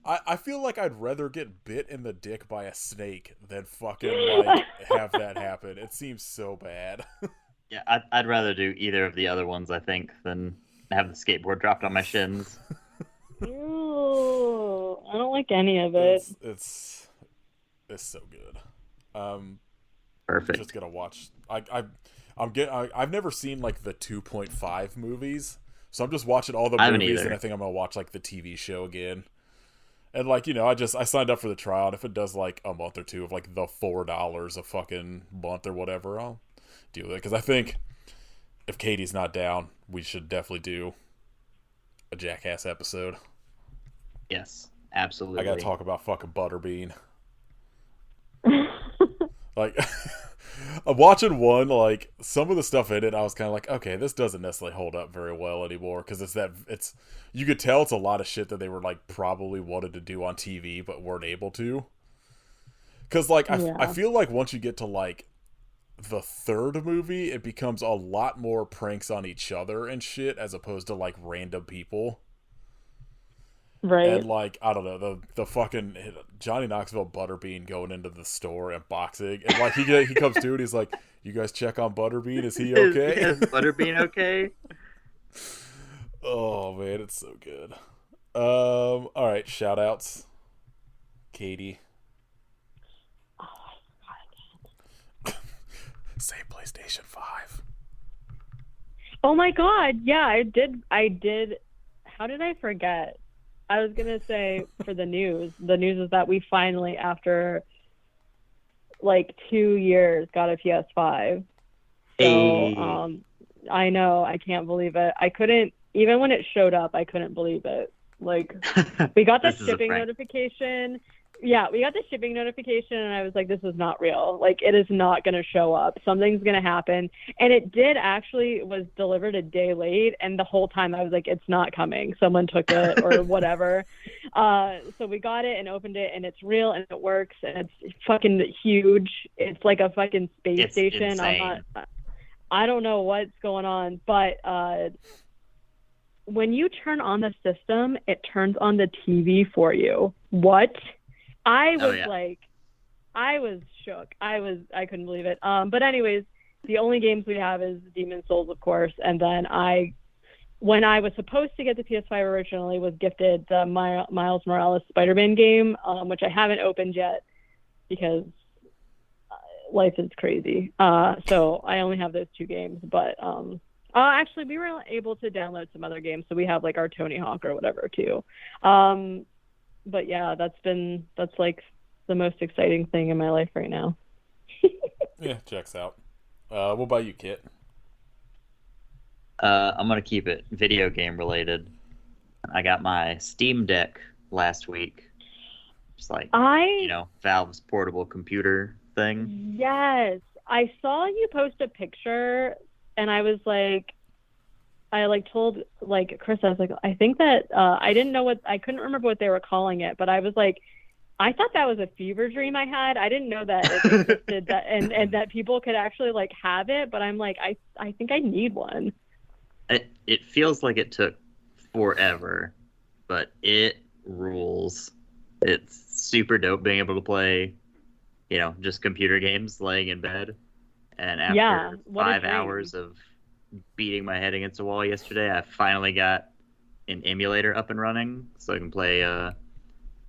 I feel like I'd rather get bit in the dick by a snake than fucking like have that happen. It seems so bad. Yeah, I'd rather do either of the other ones, I think, than have the skateboard dropped on my shins. Ew, I don't like any of it. It's so good. Perfect. Just gonna watch. I've never seen like the 2.5 movies, so I'm just watching all the movies, and I think I'm gonna watch like the TV show again. And like, you know, I signed up for the trial, and if it does like a month or two of like the $4 a fucking month or whatever, I'll deal with it. Because I think if Katie's not down, we should definitely do a Jackass episode. Yes, absolutely. I gotta talk about fucking Butterbean. Like, I'm watching one, like, some of the stuff in it, I was kind of like, okay, this doesn't necessarily hold up very well anymore, because you could tell it's a lot of shit that they were, like, probably wanted to do on TV, but weren't able to. Because, like, I feel like once you get to, like, the 3rd movie, it becomes a lot more pranks on each other and shit, as opposed to, like, random people. Right. And like, I don't know, the fucking Johnny Knoxville Butterbean going into the store and boxing, and like he comes to it, he's like, "You guys check on Butterbean, is he okay?" Is Butterbean okay? Oh man, it's so good. All right, shout outs. Katie. Oh, I Say PlayStation 5. Oh my God, yeah, I did. How did I forget? I was going to say for the news is that we finally, after like 2 years, got a PS5. So, I know, I can't believe it. I couldn't, even when it showed up, I couldn't believe it. Like, we got the shipping notification. Yeah, we got the shipping notification, and I was like, this is not real. Like, it is not going to show up. Something's going to happen. And it did actually, was delivered a day late, and the whole time I was like, it's not coming. Someone took it or whatever. So we got it and opened it, and it's real, and it works, and it's fucking huge. It's like a fucking space station. Insane. I don't know what's going on, but when you turn on the system, it turns on the TV for you. What? I was shook. I couldn't believe it. But anyways, the only games we have is Demon's Souls, of course. And then when I was supposed to get the PS5 originally, was gifted the Miles Morales Spider-Man game, which I haven't opened yet because life is crazy. So I only have those 2 games. But actually, we were able to download some other games, so we have like our Tony Hawk or whatever too. But yeah, that's like the most exciting thing in my life right now. Yeah, checks out. What about you, Kit? I'm gonna keep it video game related. I got my Steam Deck last week. It's like Valve's portable computer thing. Yes, I saw you post a picture, and I was like, I like told like Chris, I was like, I think that I didn't know I couldn't remember what they were calling it, but I was like, I thought that was a fever dream I had. I didn't know that it existed that and that people could actually like have it, but I'm like, I think I need one. It feels like it took forever, but it rules. It's super dope being able to play, just computer games laying in bed. And after 5 hours of beating my head against a wall yesterday, I finally got an emulator up and running so I can play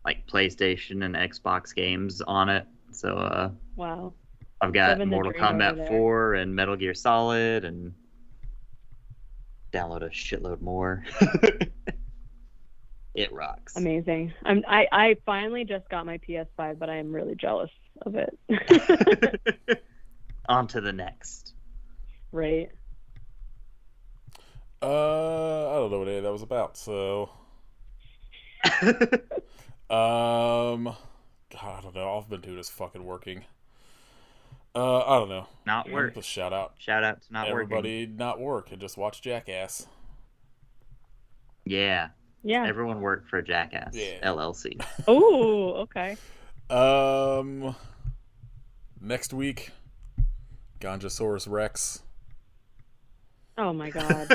like PlayStation and Xbox games on it. So wow. I've got Mortal Kombat 4 and Metal Gear Solid and download a shitload more. It rocks. Amazing. I finally just got my PS5, but I am really jealous of it. On to the next. Right. I don't know what any of that was about, so God, I don't know. All I've been doing is fucking working. I don't know. Not work. Just shout out to not everybody working. Not work and just watch Jackass. Yeah. Yeah. Everyone worked for Jackass. Yeah. LLC. Oh, okay. Next week, Ganjasaurus Rex. Oh my god.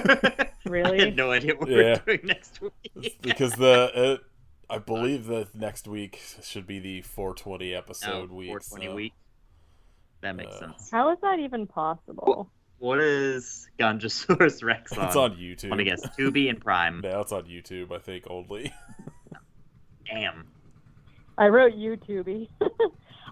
Really? I had no idea what we're doing next week. Because I believe that next week should be the 420 episode week. 420 week. That makes sense. How is that even possible? What is Ganjasaurus Rex on? It's on YouTube. Let me guess. Tubi and Prime. Yeah, it's on YouTube, I think, only. Damn. I wrote YouTubey.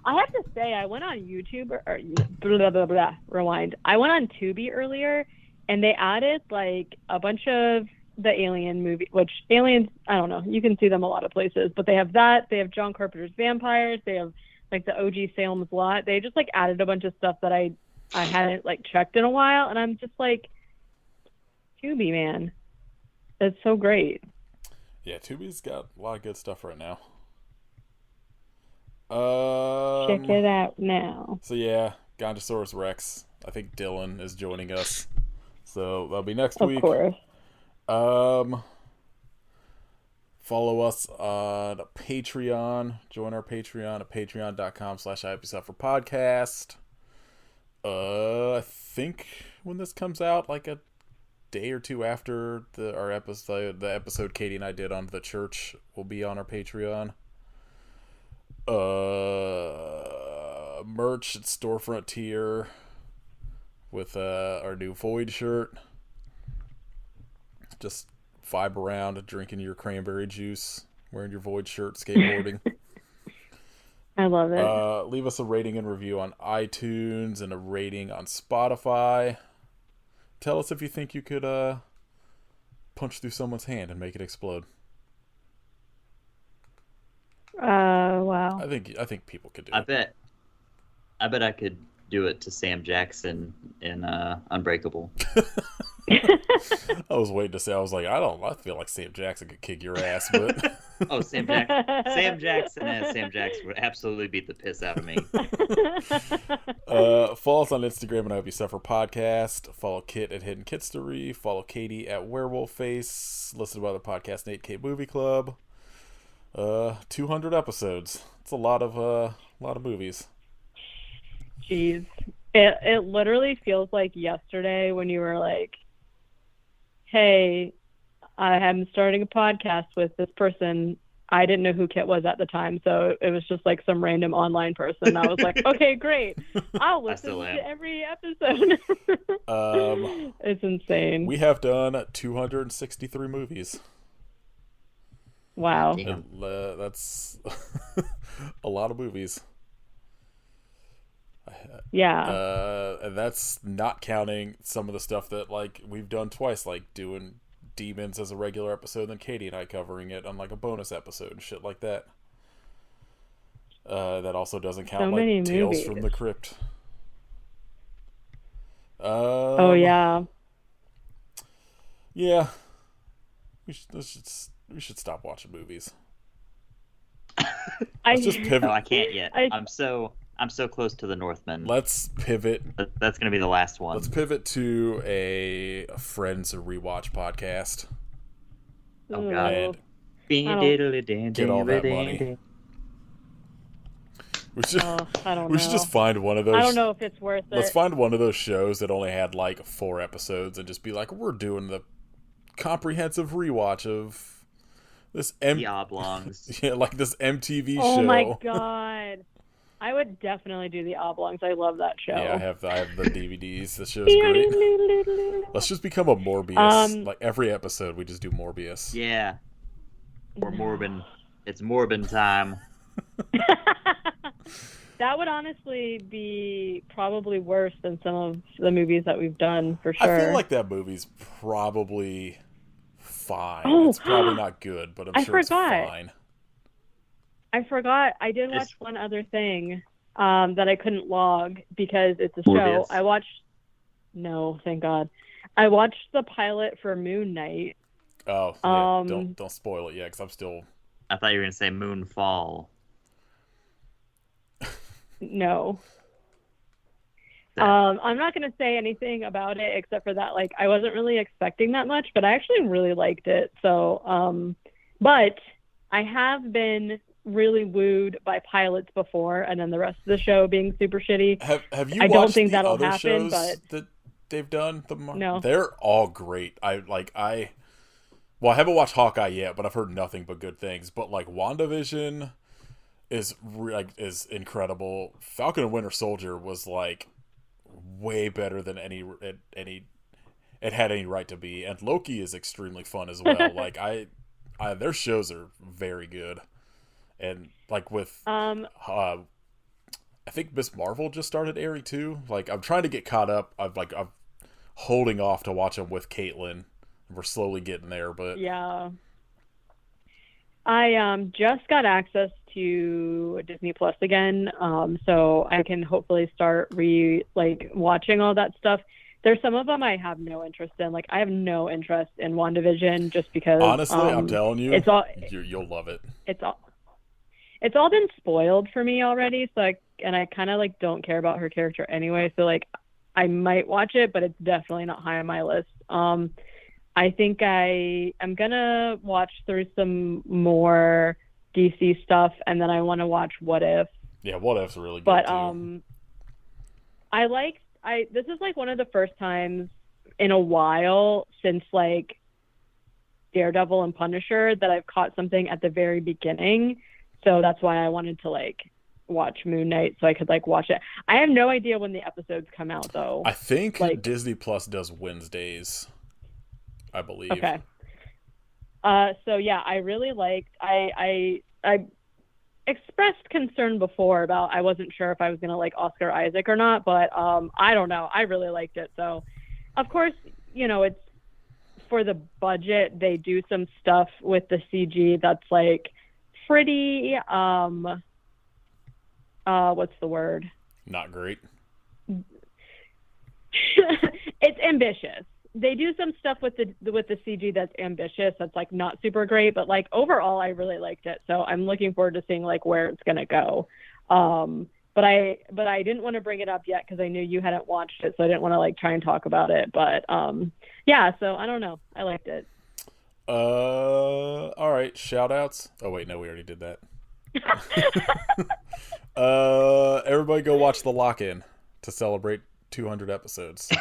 I have to say, I went on YouTube, or blah, blah, blah, rewind. I went on Tubi earlier, and they added, like, a bunch of the Alien movie, which Aliens, I don't know, you can see them a lot of places, but they have that, they have John Carpenter's Vampires, they have, like, the OG Salem's Lot. They just, like, added a bunch of stuff that I hadn't, like, checked in a while, and I'm just like, Tubi, man. It's so great. Yeah, Tubi's got a lot of good stuff right now. Check it out now. So yeah, Ganjasaurus Rex. I think Dylan is joining us. So that'll be next week. Of course. Follow us on Patreon. Join our Patreon at patreon.com/IHappySufferPodcast. I think when this comes out, like a day or two after the episode Katie and I did on the church will be on our Patreon. Merch at Storefront tier with our new Void shirt. Just vibe around drinking your cranberry juice, wearing your Void shirt, skateboarding. I love it. Leave us a rating and review on iTunes and a rating on Spotify. Tell us if you think you could punch through someone's hand and make it explode. Wow. I think people could do it. I bet I could do it to Sam Jackson in Unbreakable. I was waiting to say, I was like, I feel like Sam Jackson could kick your ass, but oh, Sam Jackson as Sam Jackson would absolutely beat the piss out of me. Follow us on Instagram and I Hope You Suffer Podcast. Follow Kit at Hidden Kitstery. Follow Katie at Werewolf Face. Listen to other podcasts, 8K Movie Club. 200 episodes. It's a lot of movies. Jeez. It literally feels like yesterday when you were like, hey, I am starting a podcast with this person. I didn't know who Kit was at the time, so it was just like some random online person. I was like, okay, great. I'll listen to every episode. It's insane. We have done 263 movies. Wow. That's a lot of movies. Yeah. And that's not counting some of the stuff that like we've done twice, like doing Demons as a regular episode, then Katie and I covering it on like a bonus episode and shit like that. That also doesn't count like Tales from the Crypt. Oh yeah. Yeah. We should stop watching movies. Let's just pivot. No, I can't yet. I'm so I'm so close to the Northman. Let's pivot. That's going to be the last one. Let's pivot to a Friends rewatch podcast. Oh, God. And get all that money. We should just find one of those. I don't know if it's worth it. Let's find one of those shows that only had like 4 episodes and just be like, we're doing the comprehensive rewatch of this The Oblongs. Yeah, like this MTV show. Oh my God. I would definitely do the Oblongs. I love that show. Yeah, I have the DVDs. The show's great. Let's just become a Morbius. Like every episode, we just do Morbius. Yeah. Or Morbin. It's Morbin time. That would honestly be probably worse than some of the movies that we've done, for sure. I feel like that movie's probably fine. It's probably not good, but I'm sure it's fine. I forgot. I did watch one other thing that I couldn't log because it's a show. Morbius. No, thank God. I watched the pilot for Moon Knight. Oh, yeah. Don't spoil it yet, because I'm still... I thought you were going to say Moonfall. No. I'm not going to say anything about it except for that, like, I wasn't really expecting that much, but I actually really liked it. So, but I have been really wooed by pilots before, and then the rest of the show being super shitty. Have you? I don't think the that'll other happen, shows but that they've done. No, they're all great. I haven't watched Hawkeye yet, but I've heard nothing but good things. But like WandaVision is incredible. Falcon and Winter Soldier was like way better than it had any right to be, and Loki is extremely fun as well. Like their shows are very good, and like with I think Miss Marvel just started airing too. Like I'm trying to get caught up. I'm holding off to watch them with Caitlin. We're slowly getting there, but yeah. I just got access to Disney Plus again, so I can hopefully start watching all that stuff. There's some of them I have no interest in. Like I have no interest in WandaVision just because. Honestly, I'm telling you, you'll love it. It's all been spoiled for me already. So I kind of like don't care about her character anyway. So like I might watch it, but it's definitely not high on my list. I think I am gonna watch through some more DC stuff, and then I want to watch What If. Yeah, What If's really good but, too. This is like one of the first times in a while since like Daredevil and Punisher that I've caught something at the very beginning. So that's why I wanted to like watch Moon Knight so I could like watch it. I have no idea when the episodes come out though. I think Disney Plus does Wednesdays, I believe. Okay. So yeah, I really liked. I expressed concern before about I wasn't sure if I was gonna like Oscar Isaac or not, but I don't know. I really liked it. So, of course, it's for the budget. They do some stuff with the CG that's like pretty. What's the word? Not great. It's ambitious. They do some stuff with the CG that's ambitious. That's like not super great, but like overall, I really liked it. So I'm looking forward to seeing like where it's gonna go. But I didn't want to bring it up yet because I knew you hadn't watched it, so I didn't want to like try and talk about it. But yeah. So I don't know. I liked it. All right. Shout outs. Oh wait, no, we already did that. Everybody go watch The Lock-In to celebrate 200 episodes.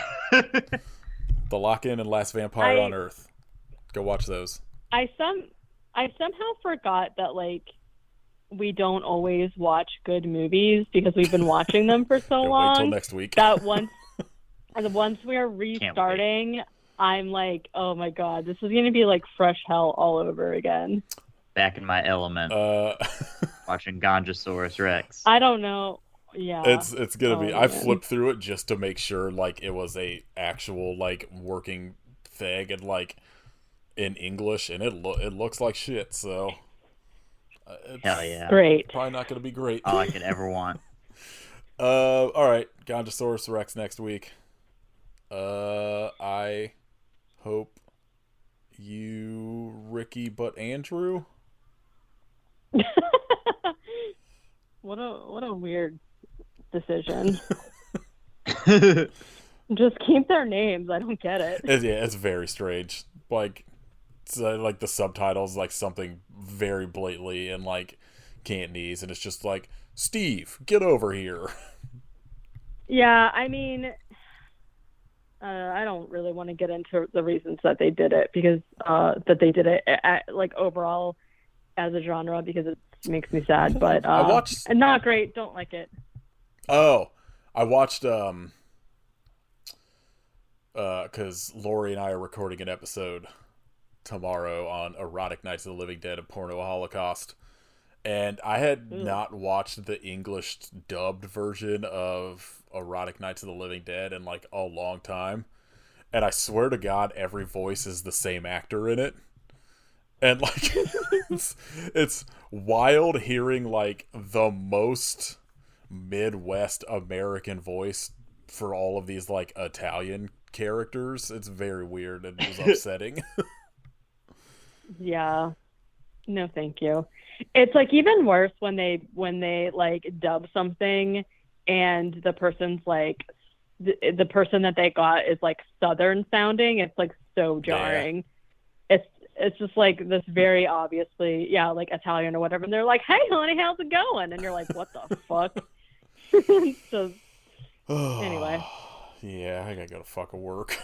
The Lock-In and Last Vampire on Earth. Go watch those. I somehow forgot that like we don't always watch good movies because we've been watching them for so long. Wait till next week. That once we are restarting, I'm like, oh my God, this is gonna be like fresh hell all over again. Back in my element. Watching Gonjosaurus Rex. I don't know. Yeah, it's gonna be. I flipped through it just to make sure like it was a actual like working thing and like in English, and it looks like shit. So hell yeah, great. Probably not gonna be great. All I could ever want. All right, Gonjosaurus Rex next week. I hope you, Ricky, but Andrew. What a weird decision. Just keep their names. I don't get it. It's very strange. Like, like the subtitles, like something very blatantly in like Cantonese, and it's just like, Steve, get over here. Yeah, I mean, I don't really want to get into the reasons that they did it because like overall as a genre because it makes me sad. But I watched, and not great. Don't like it. Oh, I watched because Lori and I are recording an episode tomorrow on Erotic Nights of the Living Dead and Porno Holocaust. And I had not watched the English dubbed version of Erotic Nights of the Living Dead in like a long time. And I swear to God, every voice is the same actor in it. And like, it's wild hearing like the most Midwest American voice for all of these like Italian characters. It's very weird and it was upsetting. Yeah. No, thank you. It's like even worse when they like dub something and the person's like the person that they got is like Southern sounding. It's like so jarring. Yeah. It's just like this very obviously, like Italian or whatever. And they're like, "Hey, honey, how's it going?" And you're like, "What the fuck?" So anyway. Yeah, I gotta go to fucking work.